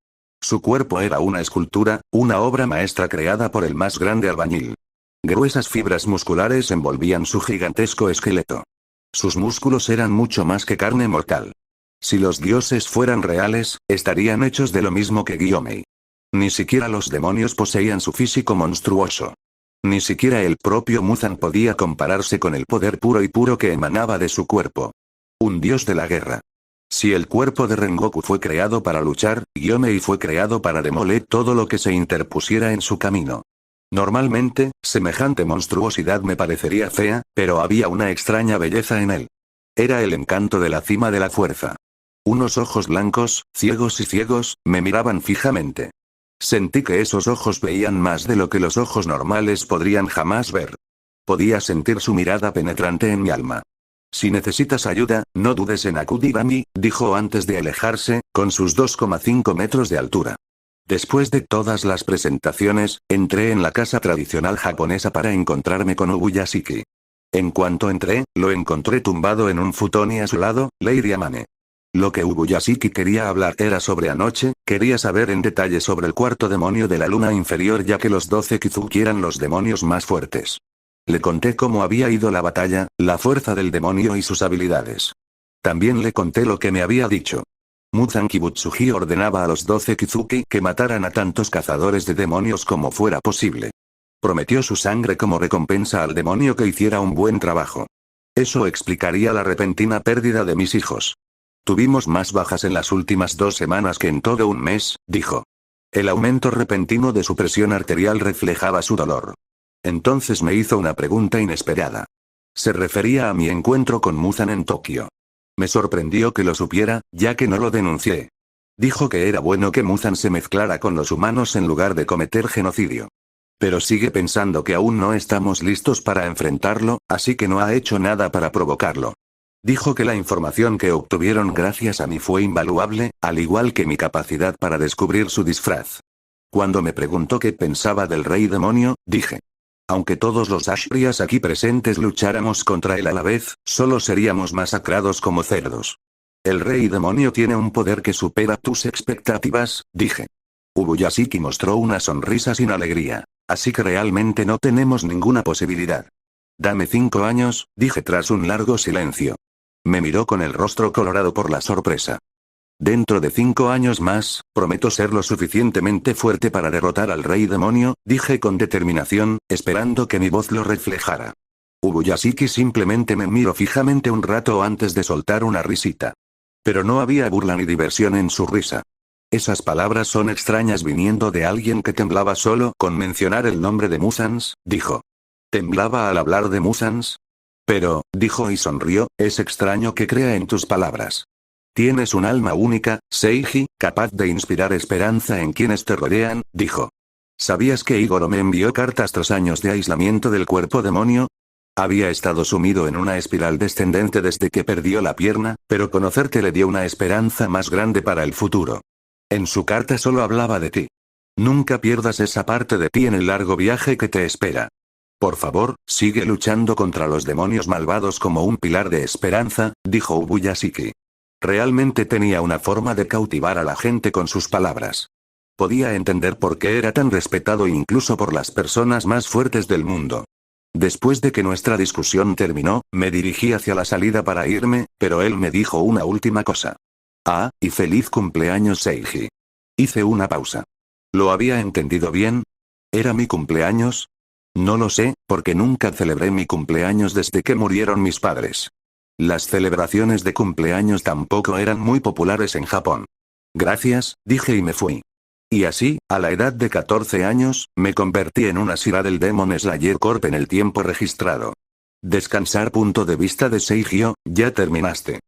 Su cuerpo era una escultura, una obra maestra creada por el más grande albañil. Gruesas fibras musculares envolvían su gigantesco esqueleto. Sus músculos eran mucho más que carne mortal. Si los dioses fueran reales, estarían hechos de lo mismo que Gyomei. Ni siquiera los demonios poseían su físico monstruoso. Ni siquiera el propio Muzan podía compararse con el poder puro y puro que emanaba de su cuerpo. Un dios de la guerra. Si el cuerpo de Rengoku fue creado para luchar, Gyomei fue creado para demoler todo lo que se interpusiera en su camino. Normalmente, semejante monstruosidad me parecería fea, pero había una extraña belleza en él. Era el encanto de la cima de la fuerza. Unos ojos blancos, ciegos y ciegos, me miraban fijamente. Sentí que esos ojos veían más de lo que los ojos normales podrían jamás ver. Podía sentir su mirada penetrante en mi alma. Si necesitas ayuda, no dudes en acudir a mí, dijo antes de alejarse, con sus 2,5 metros de altura. Después de todas las presentaciones, entré en la casa tradicional japonesa para encontrarme con Ubuyashiki. En cuanto entré, lo encontré tumbado en un futón y a su lado, Lady Amane. Lo que Ubuyashiki quería hablar era sobre anoche, quería saber en detalle sobre el cuarto demonio de la luna inferior ya que los 12 Kizuki eran los demonios más fuertes. Le conté cómo había ido la batalla, la fuerza del demonio y sus habilidades. También le conté lo que me había dicho. Muzan Kibutsuji ordenaba a los 12 Kizuki que mataran a tantos cazadores de demonios como fuera posible. Prometió su sangre como recompensa al demonio que hiciera un buen trabajo. Eso explicaría la repentina pérdida de mis hijos. Tuvimos más bajas en las últimas 2 semanas que en todo un mes, dijo. El aumento repentino de su presión arterial reflejaba su dolor. Entonces me hizo una pregunta inesperada. Se refería a mi encuentro con Muzan en Tokio. Me sorprendió que lo supiera, ya que no lo denuncié. Dijo que era bueno que Muzan se mezclara con los humanos en lugar de cometer genocidio. Pero sigue pensando que aún no estamos listos para enfrentarlo, así que no ha hecho nada para provocarlo. Dijo que la información que obtuvieron gracias a mí fue invaluable, al igual que mi capacidad para descubrir su disfraz. Cuando me preguntó qué pensaba del rey demonio, dije. Aunque todos los Ashrias aquí presentes lucháramos contra él a la vez, solo seríamos masacrados como cerdos. El rey demonio tiene un poder que supera tus expectativas, dije. Ubuyashiki mostró una sonrisa sin alegría. Así que realmente no tenemos ninguna posibilidad. Dame 5 años, dije tras un largo silencio. Me miró con el rostro colorado por la sorpresa. Dentro de 5 años más, prometo ser lo suficientemente fuerte para derrotar al rey demonio, dije con determinación, esperando que mi voz lo reflejara. Ubuyashiki simplemente me miró fijamente un rato antes de soltar una risita. Pero no había burla ni diversión en su risa. Esas palabras son extrañas viniendo de alguien que temblaba solo con mencionar el nombre de Musans, dijo. ¿Temblaba al hablar de Musans? Pero, dijo y sonrió, es extraño que crea en tus palabras. Tienes un alma única, Seiji, capaz de inspirar esperanza en quienes te rodean, dijo. ¿Sabías que Igoro me envió cartas tras años de aislamiento del cuerpo demonio? Había estado sumido en una espiral descendente desde que perdió la pierna, pero conocerte le dio una esperanza más grande para el futuro. En su carta solo hablaba de ti. Nunca pierdas esa parte de ti en el largo viaje que te espera. Por favor, sigue luchando contra los demonios malvados como un pilar de esperanza, dijo Ubuyashiki. Realmente tenía una forma de cautivar a la gente con sus palabras. Podía entender por qué era tan respetado incluso por las personas más fuertes del mundo. Después de que nuestra discusión terminó, me dirigí hacia la salida para irme, pero él me dijo una última cosa. Ah, y feliz cumpleaños Seiji. Hice una pausa. ¿Lo había entendido bien? ¿Era mi cumpleaños? No lo sé, porque nunca celebré mi cumpleaños desde que murieron mis padres. Las celebraciones de cumpleaños tampoco eran muy populares en Japón. Gracias, dije y me fui. Y así, a la edad de 14 años, me convertí en una Shira del Demon Slayer Corp en el tiempo registrado. Descansar. Punto de vista de Seiji. Ya terminaste.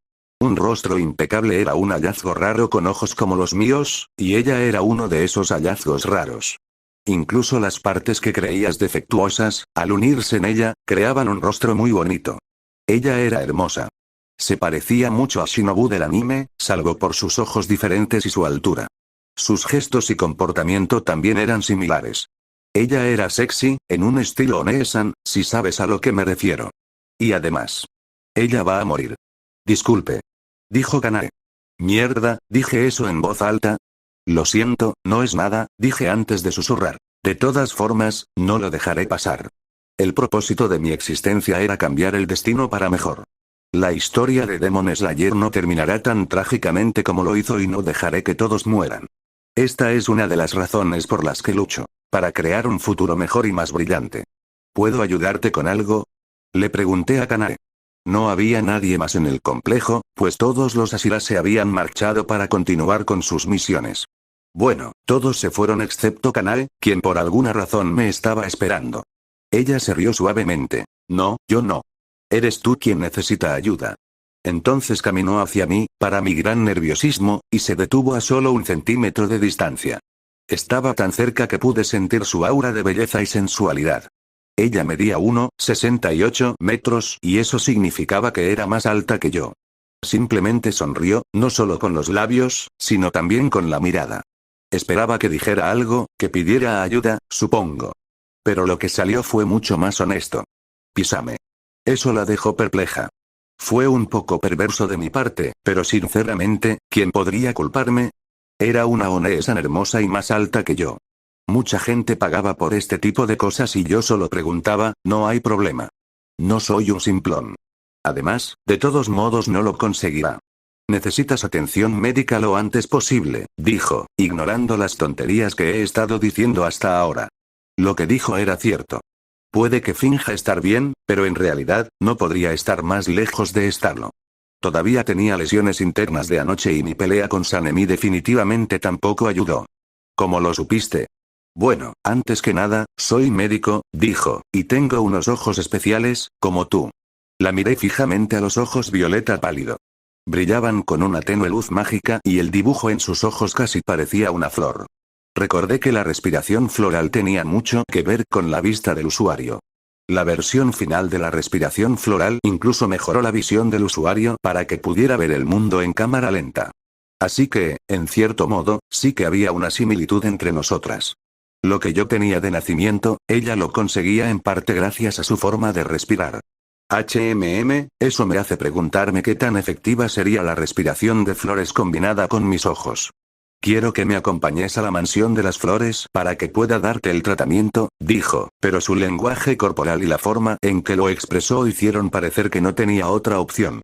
Un rostro impecable era un hallazgo raro con ojos como los míos, y ella era uno de esos hallazgos raros. Incluso las partes que creías defectuosas, al unirse en ella, creaban un rostro muy bonito. Ella era hermosa. Se parecía mucho a Shinobu del anime, salvo por sus ojos diferentes y su altura. Sus gestos y comportamiento también eran similares. Ella era sexy, en un estilo Oneesan, si sabes a lo que me refiero. Y además, ella va a morir. Disculpe. Dijo Kanae. Mierda, dije eso en voz alta. Lo siento, no es nada, dije antes de susurrar. De todas formas, no lo dejaré pasar. El propósito de mi existencia era cambiar el destino para mejor. La historia de Demon Slayer no terminará tan trágicamente como lo hizo y no dejaré que todos mueran. Esta es una de las razones por las que lucho, para crear un futuro mejor y más brillante. ¿Puedo ayudarte con algo? Le pregunté a Kanae. No había nadie más en el complejo, pues todos los Ashira se habían marchado para continuar con sus misiones. Bueno, todos se fueron excepto Kanae, quien por alguna razón me estaba esperando. Ella se rió suavemente. No, yo no. Eres tú quien necesita ayuda. Entonces caminó hacia mí, para mi gran nerviosismo, y se detuvo a solo 1 centímetro de distancia. Estaba tan cerca que pude sentir su aura de belleza y sensualidad. Ella medía 1,68 metros y eso significaba que era más alta que yo. Simplemente sonrió, no solo con los labios, sino también con la mirada. Esperaba que dijera algo, que pidiera ayuda, supongo. Pero lo que salió fue mucho más honesto. Písame. Eso la dejó perpleja. Fue un poco perverso de mi parte, pero sinceramente, ¿quién podría culparme? Era una Oneesan hermosa y más alta que yo. Mucha gente pagaba por este tipo de cosas y yo solo preguntaba, no hay problema. No soy un simplón. Además, de todos modos no lo conseguirá. Necesitas atención médica lo antes posible, dijo, ignorando las tonterías que he estado diciendo hasta ahora. Lo que dijo era cierto. Puede que finja estar bien, pero en realidad, no podría estar más lejos de estarlo. Todavía tenía lesiones internas de anoche y mi pelea con Sanemi definitivamente tampoco ayudó. ¿Cómo lo supiste? Bueno, antes que nada, soy médico, dijo, y tengo unos ojos especiales, como tú. La miré fijamente a los ojos violeta pálido. Brillaban con una tenue luz mágica y el dibujo en sus ojos casi parecía una flor. Recordé que la respiración floral tenía mucho que ver con la vista del usuario. La versión final de la respiración floral incluso mejoró la visión del usuario para que pudiera ver el mundo en cámara lenta. Así que, en cierto modo, sí que había una similitud entre nosotras. Lo que yo tenía de nacimiento, ella lo conseguía en parte gracias a su forma de respirar. Eso me hace preguntarme qué tan efectiva sería la respiración de flores combinada con mis ojos. Quiero que me acompañes a la mansión de las flores para que pueda darte el tratamiento, dijo, pero su lenguaje corporal y la forma en que lo expresó hicieron parecer que no tenía otra opción.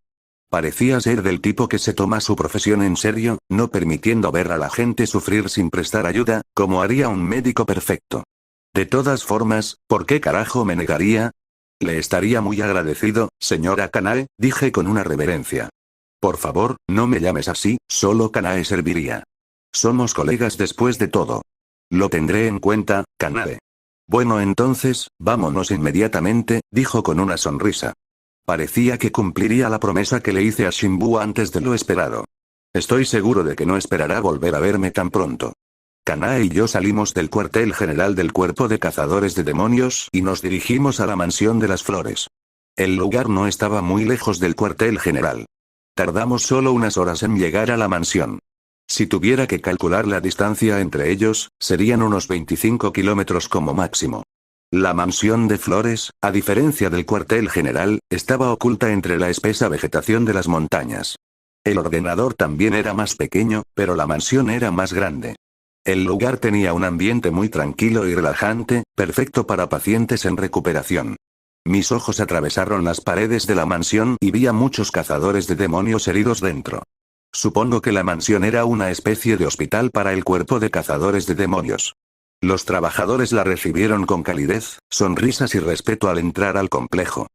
Parecía ser del tipo que se toma su profesión en serio, no permitiendo ver a la gente sufrir sin prestar ayuda, como haría un médico perfecto. De todas formas, ¿por qué carajo me negaría? Le estaría muy agradecido, señora Kanae, dije con una reverencia. Por favor, no me llames así, solo Kanae serviría. Somos colegas después de todo. Lo tendré en cuenta, Kanae. Bueno entonces, vámonos inmediatamente, dijo con una sonrisa. Parecía que cumpliría la promesa que le hice a Shinbu antes de lo esperado. Estoy seguro de que no esperará volver a verme tan pronto. Kanae y yo salimos del cuartel general del Cuerpo de Cazadores de Demonios y nos dirigimos a la Mansión de las Flores. El lugar no estaba muy lejos del cuartel general. Tardamos solo unas horas en llegar a la mansión. Si tuviera que calcular la distancia entre ellos, serían unos 25 kilómetros como máximo. La mansión de Flores, a diferencia del cuartel general, estaba oculta entre la espesa vegetación de las montañas. El ordenador también era más pequeño, pero la mansión era más grande. El lugar tenía un ambiente muy tranquilo y relajante, perfecto para pacientes en recuperación. Mis ojos atravesaron las paredes de la mansión y vi a muchos cazadores de demonios heridos dentro. Supongo que la mansión era una especie de hospital para el cuerpo de cazadores de demonios. Los trabajadores la recibieron con calidez, sonrisas y respeto al entrar al complejo.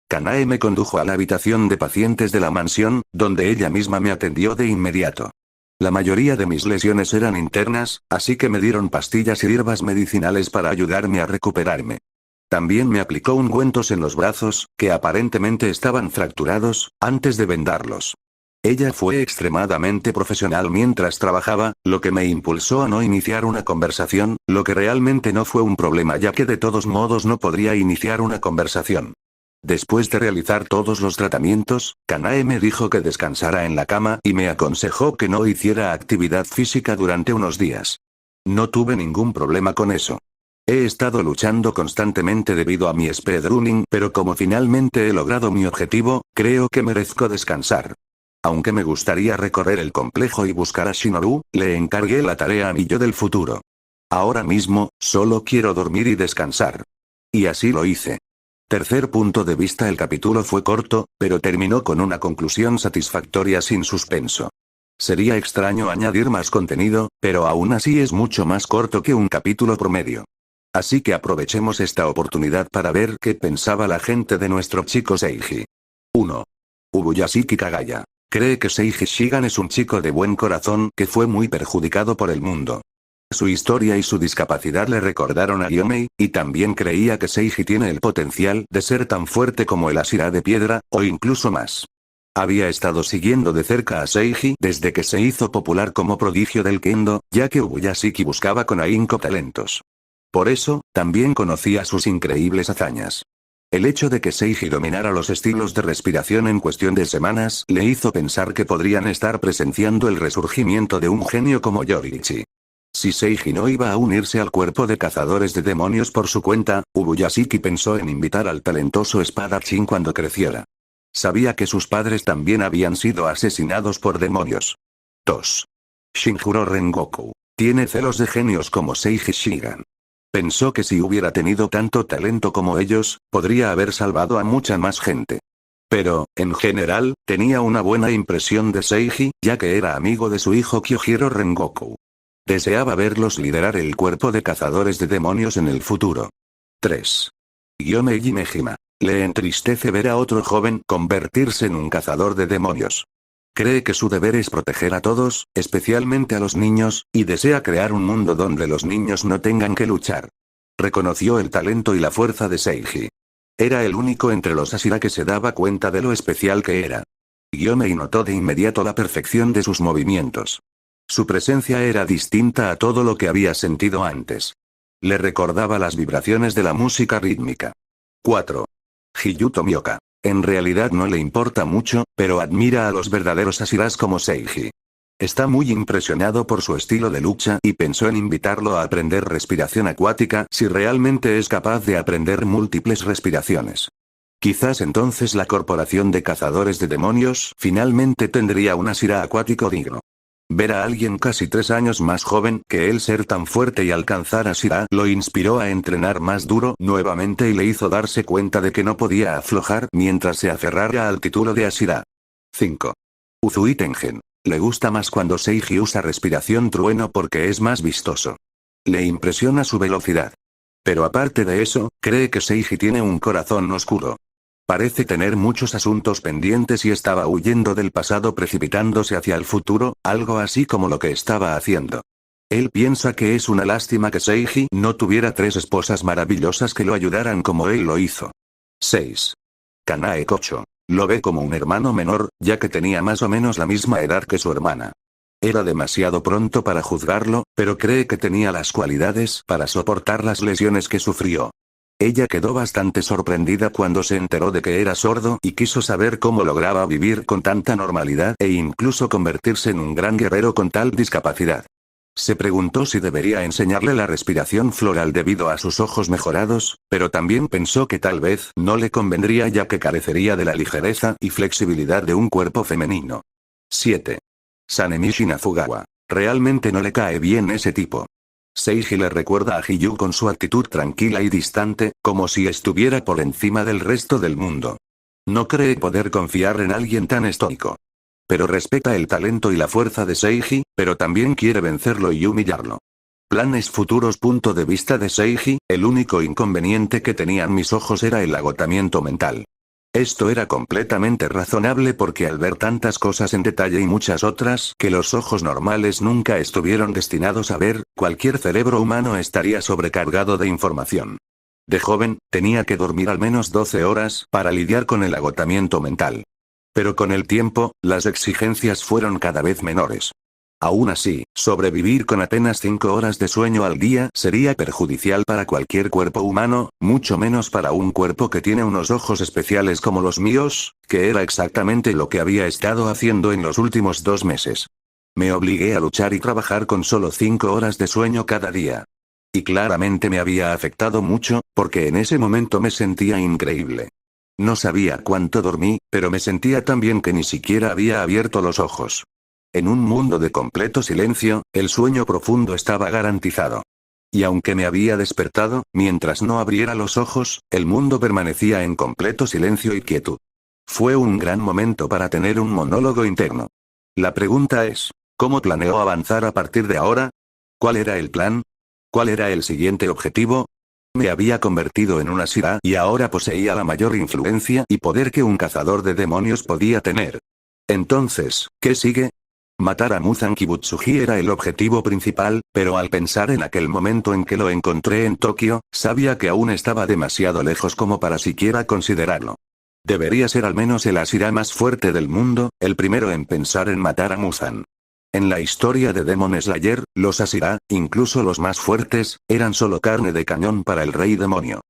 Kanae me condujo a la habitación de pacientes de la mansión, donde ella misma me atendió de inmediato. La mayoría de mis lesiones eran internas, así que me dieron pastillas y hierbas medicinales para ayudarme a recuperarme. También me aplicó ungüentos en los brazos, que aparentemente estaban fracturados, antes de vendarlos. Ella fue extremadamente profesional mientras trabajaba, lo que me impulsó a no iniciar una conversación, lo que realmente no fue un problema ya que de todos modos no podría iniciar una conversación. Después de realizar todos los tratamientos, Kanae me dijo que descansara en la cama y me aconsejó que no hiciera actividad física durante unos días. No tuve ningún problema con eso. He estado luchando constantemente debido a mi speedrunning, pero como finalmente he logrado mi objetivo, creo que merezco descansar. Aunque me gustaría recorrer el complejo y buscar a Shinobu, le encargué la tarea a mi yo del futuro. Ahora mismo, solo quiero dormir y descansar. Y así lo hice. Tercer punto de vista. El capítulo fue corto, pero terminó con una conclusión satisfactoria sin suspenso. Sería extraño añadir más contenido, pero aún así es mucho más corto que un capítulo promedio. Así que aprovechemos esta oportunidad para ver qué pensaba la gente de nuestro chico Seiji. 1. Ubuyashiki Kagaya. Cree que Seiji Shigan es un chico de buen corazón que fue muy perjudicado por el mundo. Su historia y su discapacidad le recordaron a Gyomei, y también creía que Seiji tiene el potencial de ser tan fuerte como el Ashira de piedra, o incluso más. Había estado siguiendo de cerca a Seiji desde que se hizo popular como prodigio del kendo, ya que Ubuyashiki buscaba con ahínco talentos. Por eso, también conocía sus increíbles hazañas. El hecho de que Seiji dominara los estilos de respiración en cuestión de semanas le hizo pensar que podrían estar presenciando el resurgimiento de un genio como Yoriichi. Si Seiji no iba a unirse al cuerpo de cazadores de demonios por su cuenta, Ubuyashiki pensó en invitar al talentoso espadachín cuando creciera. Sabía que sus padres también habían sido asesinados por demonios. 2. Shinjuro Rengoku. Tiene celos de genios como Seiji Shigan. Pensó que si hubiera tenido tanto talento como ellos, podría haber salvado a mucha más gente. Pero, en general, tenía una buena impresión de Seiji, ya que era amigo de su hijo Kyojiro Rengoku. Deseaba verlos liderar el cuerpo de cazadores de demonios en el futuro. 3. Gyomei Himejima. Le entristece ver a otro joven convertirse en un cazador de demonios. Cree que su deber es proteger a todos, especialmente a los niños, y desea crear un mundo donde los niños no tengan que luchar. Reconoció el talento y la fuerza de Seiji. Era el único entre los Ashira que se daba cuenta de lo especial que era. Gyomei notó de inmediato la perfección de sus movimientos. Su presencia era distinta a todo lo que había sentido antes. Le recordaba las vibraciones de la música rítmica. 4. Hiyu Tomioka. En realidad no le importa mucho, pero admira a los verdaderos Ashiras como Seiji. Está muy impresionado por su estilo de lucha y pensó en invitarlo a aprender respiración acuática si realmente es capaz de aprender múltiples respiraciones. Quizás entonces la corporación de cazadores de demonios finalmente tendría un Ashira acuático digno. Ver a alguien casi 3 años más joven que él ser tan fuerte y alcanzar Ashira lo inspiró a entrenar más duro nuevamente y le hizo darse cuenta de que no podía aflojar mientras se aferrara al título de Ashira. 5. Uzui Tengen. Le gusta más cuando Seiji usa respiración trueno porque es más vistoso. Le impresiona su velocidad. Pero aparte de eso, cree que Seiji tiene un corazón oscuro. Parece tener muchos asuntos pendientes y estaba huyendo del pasado precipitándose hacia el futuro, algo así como lo que estaba haciendo. Él piensa que es una lástima que Seiji no tuviera 3 esposas maravillosas que lo ayudaran como él lo hizo. 6. Kanae Kocho. Lo ve como un hermano menor, ya que tenía más o menos la misma edad que su hermana. Era demasiado pronto para juzgarlo, pero cree que tenía las cualidades para soportar las lesiones que sufrió. Ella quedó bastante sorprendida cuando se enteró de que era sordo y quiso saber cómo lograba vivir con tanta normalidad e incluso convertirse en un gran guerrero con tal discapacidad. Se preguntó si debería enseñarle la respiración floral debido a sus ojos mejorados, pero también pensó que tal vez no le convendría ya que carecería de la ligereza y flexibilidad de un cuerpo femenino. 7. Sanemichi Nafugawa. Realmente no le cae bien ese tipo. Seiji le recuerda a Hiyu con su actitud tranquila y distante, como si estuviera por encima del resto del mundo. No cree poder confiar en alguien tan estoico. Pero respeta el talento y la fuerza de Seiji, pero también quiere vencerlo y humillarlo. Planes futuros. Punto de vista de Seiji, el único inconveniente que tenían mis ojos era el agotamiento mental. Esto era completamente razonable porque al ver tantas cosas en detalle y muchas otras que los ojos normales nunca estuvieron destinados a ver, cualquier cerebro humano estaría sobrecargado de información. De joven, tenía que dormir al menos 12 horas para lidiar con el agotamiento mental. Pero con el tiempo, las exigencias fueron cada vez menores. Aún así, sobrevivir con apenas 5 horas de sueño al día sería perjudicial para cualquier cuerpo humano, mucho menos para un cuerpo que tiene unos ojos especiales como los míos, que era exactamente lo que había estado haciendo en los últimos 2 meses. Me obligué a luchar y trabajar con solo 5 horas de sueño cada día. Y claramente me había afectado mucho, porque en ese momento me sentía increíble. No sabía cuánto dormí, pero me sentía tan bien que ni siquiera había abierto los ojos. En un mundo de completo silencio, el sueño profundo estaba garantizado. Y aunque me había despertado, mientras no abriera los ojos, el mundo permanecía en completo silencio y quietud. Fue un gran momento para tener un monólogo interno. La pregunta es, ¿cómo planeo avanzar a partir de ahora? ¿Cuál era el plan? ¿Cuál era el siguiente objetivo? Me había convertido en una Shira y ahora poseía la mayor influencia y poder que un cazador de demonios podía tener. Entonces, ¿qué sigue? Matar a Muzan Kibutsuji era el objetivo principal, pero al pensar en aquel momento en que lo encontré en Tokio, sabía que aún estaba demasiado lejos como para siquiera considerarlo. Debería ser al menos el Ashira más fuerte del mundo, el primero en pensar en matar a Muzan. En la historia de Demon Slayer, los Ashira, incluso los más fuertes, eran solo carne de cañón para el rey demonio.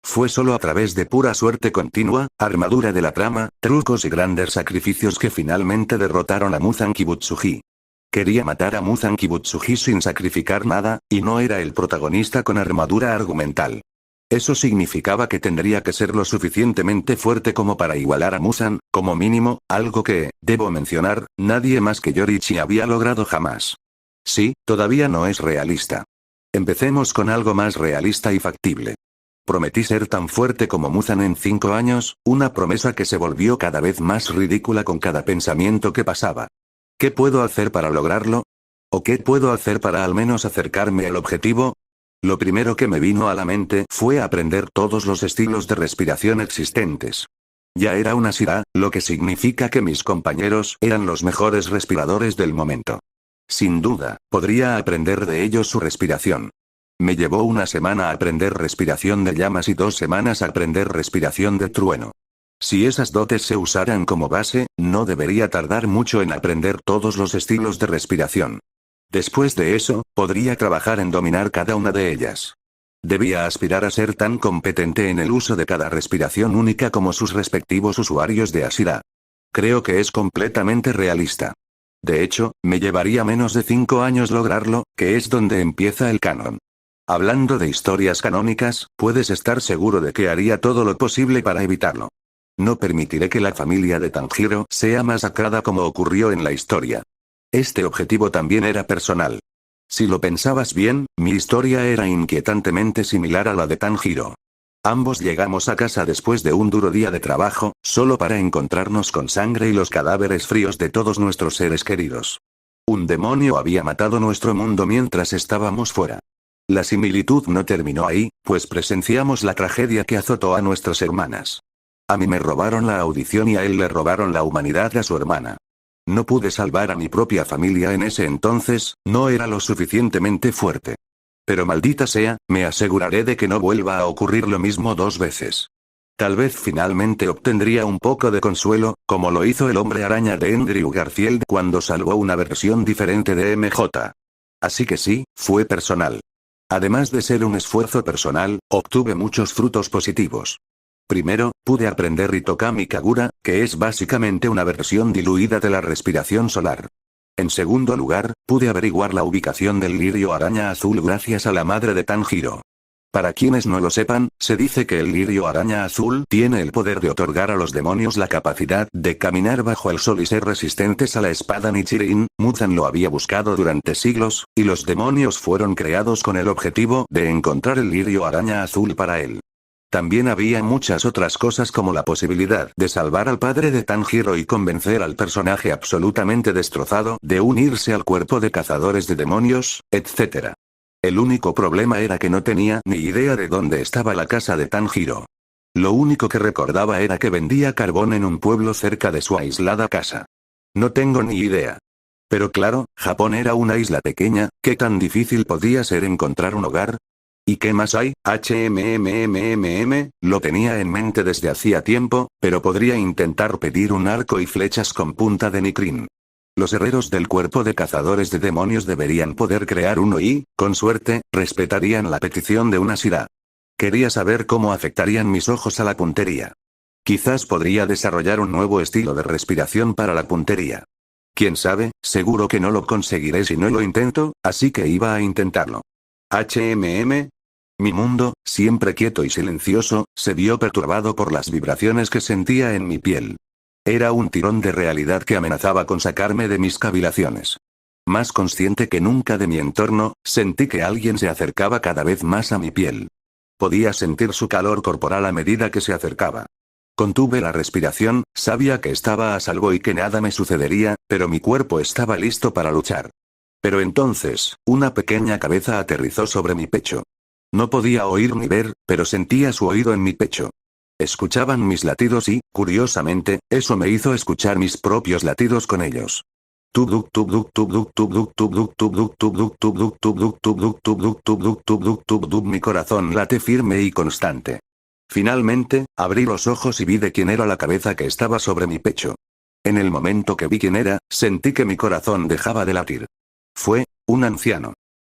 Fue solo a través de pura suerte continua, armadura de la trama, trucos y grandes sacrificios que finalmente derrotaron a Muzan Kibutsuji. Quería matar a Muzan Kibutsuji sin sacrificar nada, y no era el protagonista con armadura argumental. Eso significaba que tendría que ser lo suficientemente fuerte como para igualar a Muzan, como mínimo, algo que, debo mencionar, nadie más que Yorichi había logrado jamás. Sí, todavía no es realista. Empecemos con algo más realista y factible. Prometí ser tan fuerte como Muzan en 5 años, una promesa que se volvió cada vez más ridícula con cada pensamiento que pasaba. ¿Qué puedo hacer para lograrlo? ¿O qué puedo hacer para al menos acercarme al objetivo? Lo primero que me vino a la mente fue aprender todos los estilos de respiración existentes. Ya era una Shira, lo que significa que mis compañeros eran los mejores respiradores del momento. Sin duda, podría aprender de ellos su respiración. Me llevó 1 semana a aprender respiración de llamas y 2 semanas a aprender respiración de trueno. Si esas dotes se usaran como base, no debería tardar mucho en aprender todos los estilos de respiración. Después de eso, podría trabajar en dominar cada una de ellas. Debía aspirar a ser tan competente en el uso de cada respiración única como sus respectivos usuarios de Ashira. Creo que es completamente realista. De hecho, me llevaría menos de 5 años lograrlo, que es donde empieza el canon. Hablando de historias canónicas, puedes estar seguro de que haría todo lo posible para evitarlo. No permitiré que la familia de Tanjiro sea masacrada como ocurrió en la historia. Este objetivo también era personal. Si lo pensabas bien, mi historia era inquietantemente similar a la de Tanjiro. Ambos llegamos a casa después de un duro día de trabajo, solo para encontrarnos con sangre y los cadáveres fríos de todos nuestros seres queridos. Un demonio había matado nuestro mundo mientras estábamos fuera. La similitud no terminó ahí, pues presenciamos la tragedia que azotó a nuestras hermanas. A mí me robaron la audición y a él le robaron la humanidad a su hermana. No pude salvar a mi propia familia en ese entonces, no era lo suficientemente fuerte. Pero maldita sea, me aseguraré de que no vuelva a ocurrir lo mismo 2 veces. Tal vez finalmente obtendría un poco de consuelo, como lo hizo el hombre araña de Andrew Garfield cuando salvó una versión diferente de MJ. Así que sí, fue personal. Además de ser un esfuerzo personal, obtuve muchos frutos positivos. Primero, pude aprender Hitokami Kagura, que es básicamente una versión diluida de la respiración solar. En segundo lugar, pude averiguar la ubicación del lirio araña azul gracias a la madre de Tanjiro. Para quienes no lo sepan, se dice que el lirio araña azul tiene el poder de otorgar a los demonios la capacidad de caminar bajo el sol y ser resistentes a la espada Nichirin. Muzan lo había buscado durante siglos, y los demonios fueron creados con el objetivo de encontrar el lirio araña azul para él. También había muchas otras cosas como la posibilidad de salvar al padre de Tanjiro y convencer al personaje absolutamente destrozado de unirse al cuerpo de cazadores de demonios, etc. El único problema era que no tenía ni idea de dónde estaba la casa de Tanjiro. Lo único que recordaba era que vendía carbón en un pueblo cerca de su aislada casa. No tengo ni idea. Pero claro, Japón era una isla pequeña, ¿qué tan difícil podía ser encontrar un hogar? ¿Y qué más hay? Lo tenía en mente desde hacía tiempo, pero podría intentar pedir un arco y flechas con punta de Nikrin. Los herreros del cuerpo de cazadores de demonios deberían poder crear uno y, con suerte, respetarían la petición de una Shira. Quería saber cómo afectarían mis ojos a la puntería. Quizás podría desarrollar un nuevo estilo de respiración para la puntería. Quién sabe, seguro que no lo conseguiré si no lo intento, así que iba a intentarlo. Mi mundo, siempre quieto y silencioso, se vio perturbado por las vibraciones que sentía en mi piel. Era un tirón de realidad que amenazaba con sacarme de mis cavilaciones. Más consciente que nunca de mi entorno, sentí que alguien se acercaba cada vez más a mi piel. Podía sentir su calor corporal a medida que se acercaba. Contuve la respiración, sabía que estaba a salvo y que nada me sucedería, pero mi cuerpo estaba listo para luchar. Pero entonces, una pequeña cabeza aterrizó sobre mi pecho. No podía oír ni ver, pero sentía su oído en mi pecho. Escuchaban mis latidos y, curiosamente, eso me hizo escuchar mis propios latidos con ellos. Mi corazón late firme y constante. Finalmente, abrí los ojos y vi de quién era la cabeza que estaba sobre mi pecho. En el momento que vi quién era, sentí que mi corazón dejaba de latir. Fue un anciano.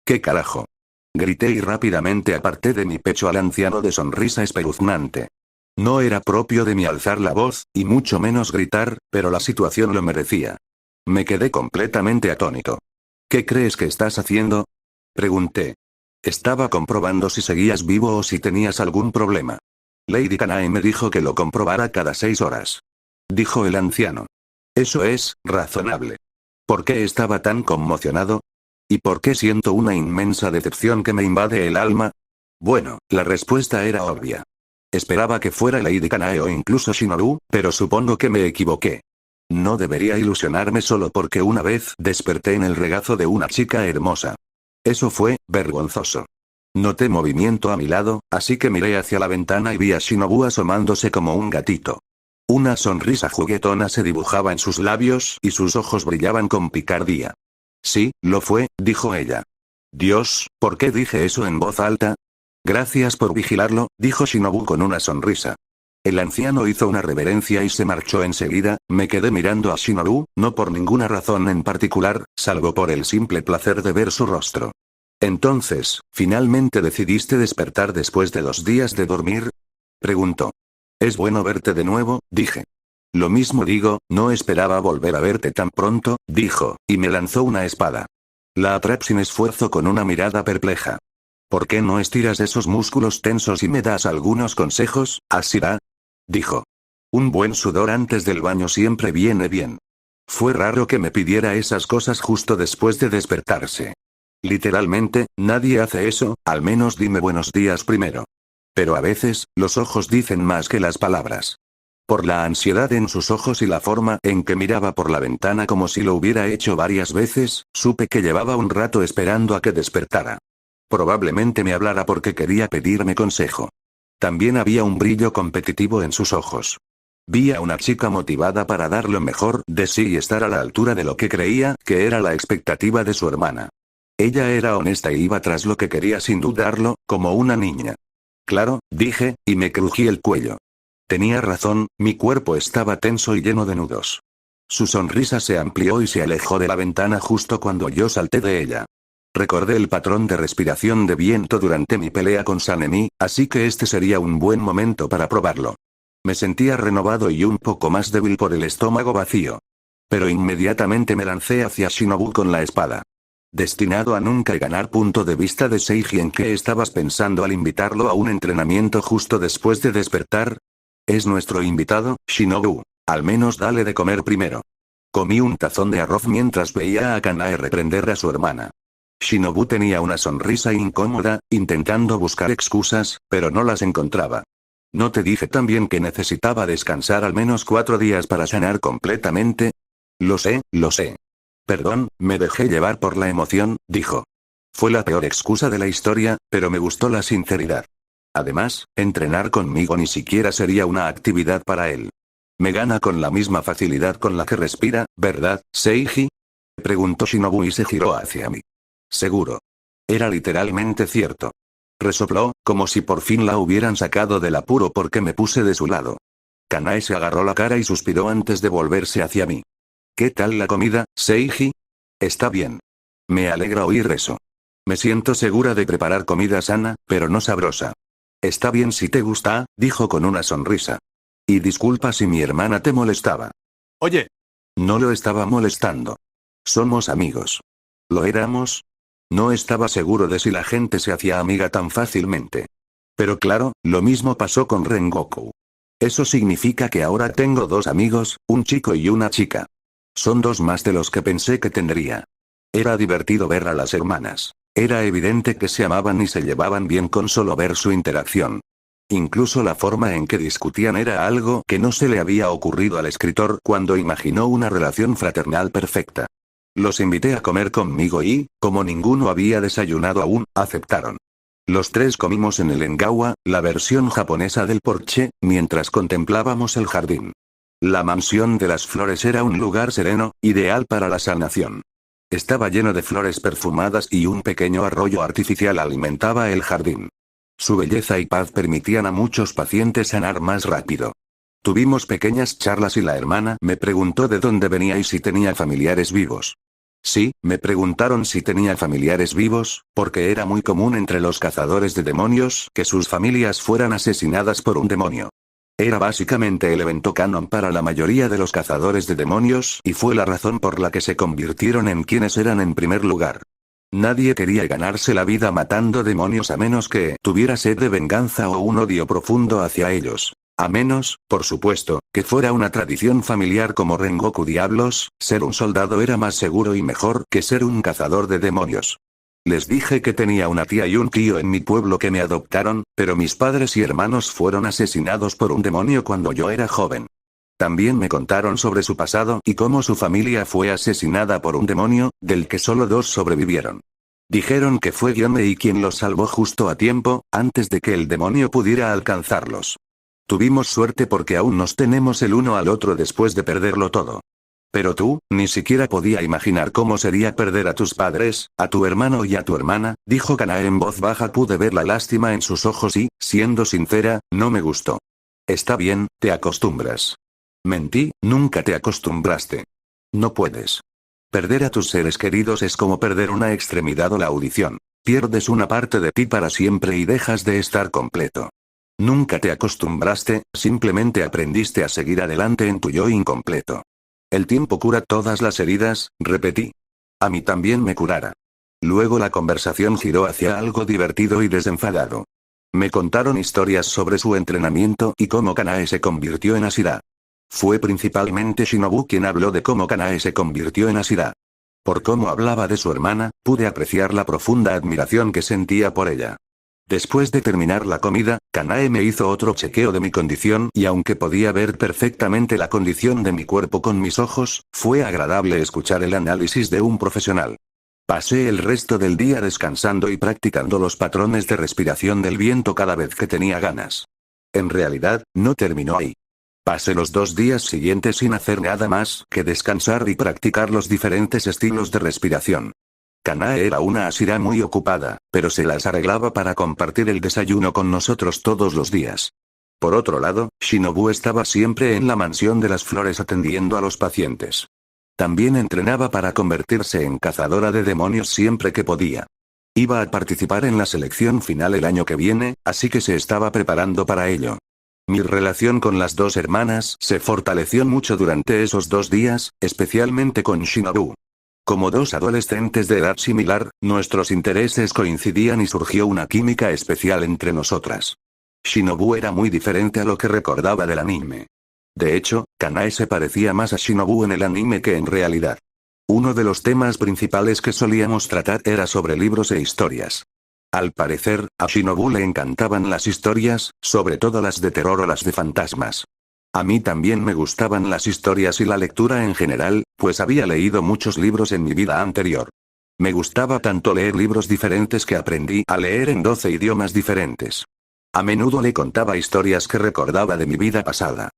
¿Qué carajo? Grité y rápidamente aparté de mi pecho al anciano de sonrisa espeluznante. No era propio de mí alzar la voz, y mucho menos gritar, pero la situación lo merecía. Me quedé completamente atónito. ¿Qué crees que estás haciendo? Pregunté. Estaba comprobando si seguías vivo o si tenías algún problema. Lady Kanae me dijo que lo comprobara cada 6 horas. Dijo el anciano. Eso es razonable. ¿Por qué estaba tan conmocionado? ¿Y por qué siento una inmensa decepción que me invade el alma? Bueno, la respuesta era obvia. Esperaba que fuera Lady Kanae o incluso Shinobu, pero supongo que me equivoqué. No debería ilusionarme solo porque una vez desperté en el regazo de una chica hermosa. Eso fue vergonzoso. Noté movimiento a mi lado, así que miré hacia la ventana y vi a Shinobu asomándose como un gatito. Una sonrisa juguetona se dibujaba en sus labios y sus ojos brillaban con picardía. Sí, lo fue, dijo ella. Dios, ¿por qué dije eso en voz alta? Gracias por vigilarlo, dijo Shinobu con una sonrisa. El anciano hizo una reverencia y se marchó enseguida. Me quedé mirando a Shinobu, no por ninguna razón en particular, salvo por el simple placer de ver su rostro. Entonces, ¿finalmente decidiste despertar después de 2 días de dormir? Preguntó. Es bueno verte de nuevo, dije. Lo mismo digo, no esperaba volver a verte tan pronto, dijo, y me lanzó una espada. La atrapé sin esfuerzo con una mirada perpleja. ¿Por qué no estiras esos músculos tensos y me das algunos consejos, Ashira? Dijo. Un buen sudor antes del baño siempre viene bien. Fue raro que me pidiera esas cosas justo después de despertarse. Literalmente, nadie hace eso, al menos dime buenos días primero. Pero a veces, los ojos dicen más que las palabras. Por la ansiedad en sus ojos y la forma en que miraba por la ventana como si lo hubiera hecho varias veces, supe que llevaba un rato esperando a que despertara. Probablemente me hablara porque quería pedirme consejo. También había un brillo competitivo en sus ojos. Vi a una chica motivada para dar lo mejor de sí y estar a la altura de lo que creía que era la expectativa de su hermana. Ella era honesta y iba tras lo que quería sin dudarlo, como una niña. Claro, dije, y me crují el cuello. Tenía razón, mi cuerpo estaba tenso y lleno de nudos. Su sonrisa se amplió y se alejó de la ventana justo cuando yo salté de ella. Recordé el patrón de respiración de viento durante mi pelea con Sanemi, así que este sería un buen momento para probarlo. Me sentía renovado y un poco más débil por el estómago vacío. Pero inmediatamente me lancé hacia Shinobu con la espada. Destinado a nunca ganar. Punto de vista de Seiji. ¿En qué estabas pensando al invitarlo a un entrenamiento justo después de despertar? Es nuestro invitado, Shinobu. Al menos dale de comer primero. Comí un tazón de arroz mientras veía a Kanae reprender a su hermana. Shinobu tenía una sonrisa incómoda, intentando buscar excusas, pero no las encontraba. ¿No te dije también que necesitaba descansar al menos 4 días para sanar completamente? Lo sé, lo sé. Perdón, me dejé llevar por la emoción, dijo. Fue la peor excusa de la historia, pero me gustó la sinceridad. Además, entrenar conmigo ni siquiera sería una actividad para él. Me gana con la misma facilidad con la que respira, ¿verdad, Seiji? Preguntó Shinobu y se giró hacia mí. Seguro. Era literalmente cierto. Resopló, como si por fin la hubieran sacado del apuro porque me puse de su lado. Kanae se agarró la cara y suspiró antes de volverse hacia mí. ¿Qué tal la comida, Seiji? Está bien. Me alegra oír eso. Me siento segura de preparar comida sana, pero no sabrosa. Está bien si te gusta, dijo con una sonrisa. Y disculpa si mi hermana te molestaba. Oye. No lo estaba molestando. Somos amigos. ¿Lo éramos? No estaba seguro de si la gente se hacía amiga tan fácilmente. Pero claro, lo mismo pasó con Rengoku. Eso significa que ahora tengo 2 amigos, un chico y una chica. Son 2 más de los que pensé que tendría. Era divertido ver a las hermanas. Era evidente que se amaban y se llevaban bien con solo ver su interacción. Incluso la forma en que discutían era algo que no se le había ocurrido al escritor cuando imaginó una relación fraternal perfecta. Los invité a comer conmigo y, como ninguno había desayunado aún, aceptaron. Los 3 comimos en el Engawa, la versión japonesa del porche, mientras contemplábamos el jardín. La mansión de las flores era un lugar sereno, ideal para la sanación. Estaba lleno de flores perfumadas y un pequeño arroyo artificial alimentaba el jardín. Su belleza y paz permitían a muchos pacientes sanar más rápido. Tuvimos pequeñas charlas y la hermana me preguntó de dónde venía y si tenía familiares vivos. Sí, me preguntaron si tenía familiares vivos, porque era muy común entre los cazadores de demonios que sus familias fueran asesinadas por un demonio. Era básicamente el evento canon para la mayoría de los cazadores de demonios y fue la razón por la que se convirtieron en quienes eran en primer lugar. Nadie quería ganarse la vida matando demonios a menos que tuviera sed de venganza o un odio profundo hacia ellos. A menos, por supuesto, que fuera una tradición familiar como Rengoku. Diablos, ser un soldado era más seguro y mejor que ser un cazador de demonios. Les dije que tenía una tía y un tío en mi pueblo que me adoptaron, pero mis padres y hermanos fueron asesinados por un demonio cuando yo era joven. También me contaron sobre su pasado y cómo su familia fue asesinada por un demonio, del que solo 2 sobrevivieron. Dijeron que fue Gyomei quien los salvó justo a tiempo, antes de que el demonio pudiera alcanzarlos. Tuvimos suerte porque aún nos tenemos el uno al otro después de perderlo todo. Pero tú, ni siquiera podía imaginar cómo sería perder a tus padres, a tu hermano y a tu hermana, dijo Kanae en voz baja. Pude ver la lástima en sus ojos y, siendo sincera, no me gustó. Está bien, te acostumbras. Mentí, nunca te acostumbraste. No puedes. Perder a tus seres queridos es como perder una extremidad o la audición. Pierdes una parte de ti para siempre y dejas de estar completo. Nunca te acostumbraste, simplemente aprendiste a seguir adelante en tu yo incompleto. El tiempo cura todas las heridas, repetí. A mí también me curara. Luego la conversación giró hacia algo divertido y desenfadado. Me contaron historias sobre su entrenamiento y cómo Kanae se convirtió en Ashira. Fue principalmente Shinobu quien habló de cómo Kanae se convirtió en Ashira. Por cómo hablaba de su hermana, pude apreciar la profunda admiración que sentía por ella. Después de terminar la comida, Kanae me hizo otro chequeo de mi condición y aunque podía ver perfectamente la condición de mi cuerpo con mis ojos, fue agradable escuchar el análisis de un profesional. Pasé el resto del día descansando y practicando los patrones de respiración del viento cada vez que tenía ganas. En realidad, no terminó ahí. Pasé los 2 días siguientes sin hacer nada más que descansar y practicar los diferentes estilos de respiración. Kanae era una Ashira muy ocupada, pero se las arreglaba para compartir el desayuno con nosotros todos los días. Por otro lado, Shinobu estaba siempre en la mansión de las flores atendiendo a los pacientes. También entrenaba para convertirse en cazadora de demonios siempre que podía. Iba a participar en la selección final el año que viene, así que se estaba preparando para ello. Mi relación con las 2 hermanas se fortaleció mucho durante esos 2 días, especialmente con Shinobu. Como 2 adolescentes de edad similar, nuestros intereses coincidían y surgió una química especial entre nosotras. Shinobu era muy diferente a lo que recordaba del anime. De hecho, Kanae se parecía más a Shinobu en el anime que en realidad. Uno de los temas principales que solíamos tratar era sobre libros e historias. Al parecer, a Shinobu le encantaban las historias, sobre todo las de terror o las de fantasmas. A mí también me gustaban las historias y la lectura en general, pues había leído muchos libros en mi vida anterior. Me gustaba tanto leer libros diferentes que aprendí a leer en 12 idiomas diferentes. A menudo le contaba historias que recordaba de mi vida pasada.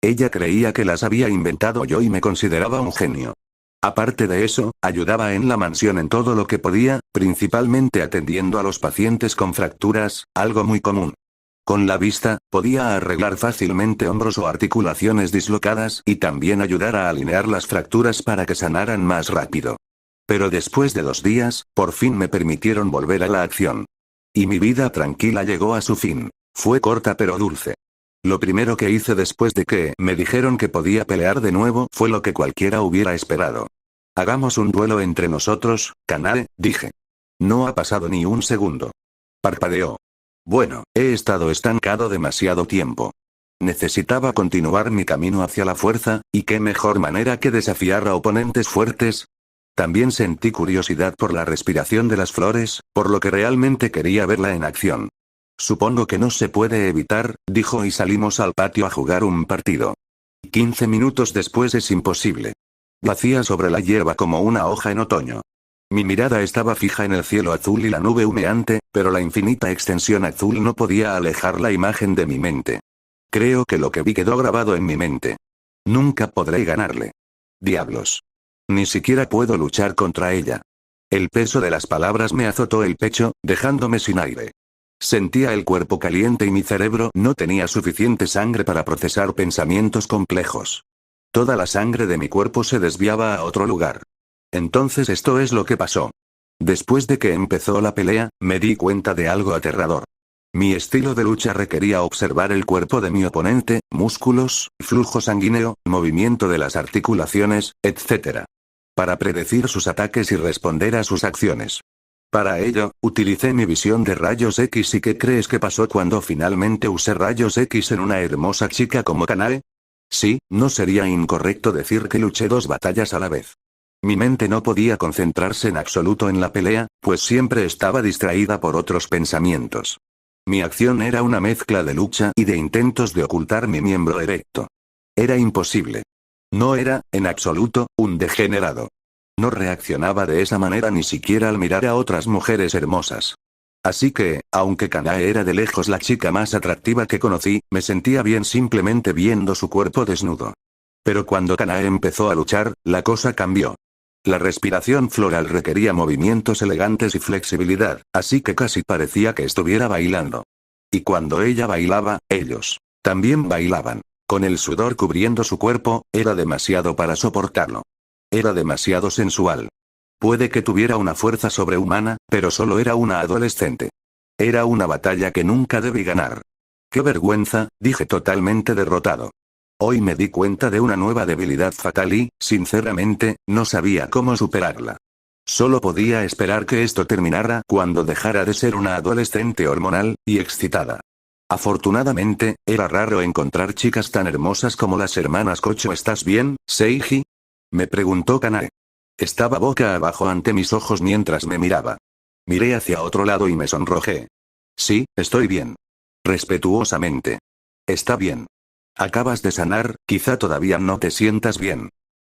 Ella creía que las había inventado yo y me consideraba un genio. Aparte de eso, ayudaba en la mansión en todo lo que podía, principalmente atendiendo a los pacientes con fracturas, algo muy común. Con la vista, podía arreglar fácilmente hombros o articulaciones dislocadas y también ayudar a alinear las fracturas para que sanaran más rápido. Pero después de 2 días, por fin me permitieron volver a la acción. Y mi vida tranquila llegó a su fin. Fue corta pero dulce. Lo primero que hice después de que me dijeron que podía pelear de nuevo fue lo que cualquiera hubiera esperado. Hagamos un duelo entre nosotros, Kanae, dije. No ha pasado ni un segundo. Parpadeó. Bueno, he estado estancado demasiado tiempo. Necesitaba continuar mi camino hacia la fuerza, y qué mejor manera que desafiar a oponentes fuertes. También sentí curiosidad por la respiración de las flores, por lo que realmente quería verla en acción. Supongo que no se puede evitar, dijo y salimos al patio a jugar un partido. 15 minutos después es imposible. Yacía sobre la hierba como una hoja en otoño. Mi mirada estaba fija en el cielo azul y la nube humeante, pero la infinita extensión azul no podía alejar la imagen de mi mente. Creo que lo que vi quedó grabado en mi mente. Nunca podré ganarle. Diablos. Ni siquiera puedo luchar contra ella. El peso de las palabras me azotó el pecho, dejándome sin aire. Sentía el cuerpo caliente y mi cerebro no tenía suficiente sangre para procesar pensamientos complejos. Toda la sangre de mi cuerpo se desviaba a otro lugar. Entonces esto es lo que pasó. Después de que empezó la pelea, me di cuenta de algo aterrador. Mi estilo de lucha requería observar el cuerpo de mi oponente, músculos, flujo sanguíneo, movimiento de las articulaciones, etc. Para predecir sus ataques y responder a sus acciones. Para ello, utilicé mi visión de rayos X. ¿Y qué crees que pasó cuando finalmente usé rayos X en una hermosa chica como Kanae? Sí, no sería incorrecto decir que luché 2 batallas a la vez. Mi mente no podía concentrarse en absoluto en la pelea, pues siempre estaba distraída por otros pensamientos. Mi acción era una mezcla de lucha y de intentos de ocultar mi miembro erecto. Era imposible. No era, en absoluto, un degenerado. No reaccionaba de esa manera ni siquiera al mirar a otras mujeres hermosas. Así que, aunque Kanae era de lejos la chica más atractiva que conocí, me sentía bien simplemente viendo su cuerpo desnudo. Pero cuando Kanae empezó a luchar, la cosa cambió. La respiración floral requería movimientos elegantes y flexibilidad, así que casi parecía que estuviera bailando. Y cuando ella bailaba, ellos también bailaban. Con el sudor cubriendo su cuerpo, era demasiado para soportarlo. Era demasiado sensual. Puede que tuviera una fuerza sobrehumana, pero solo era una adolescente. Era una batalla que nunca debí ganar. ¡Qué vergüenza!, dije totalmente derrotado. Hoy me di cuenta de una nueva debilidad fatal y, sinceramente, no sabía cómo superarla. Solo podía esperar que esto terminara cuando dejara de ser una adolescente hormonal y excitada. Afortunadamente, era raro encontrar chicas tan hermosas como las hermanas Kocho. ¿Estás bien, Seiji?, me preguntó Kanae. Estaba boca abajo ante mis ojos mientras me miraba. Miré hacia otro lado y me sonrojé. Sí, estoy bien. Respetuosamente. Está bien. Acabas de sanar, quizá todavía no te sientas bien.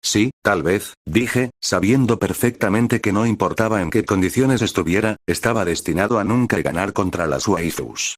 Sí, tal vez, dije, sabiendo perfectamente que no importaba en qué condiciones estuviera, estaba destinado a nunca ganar contra las waifus.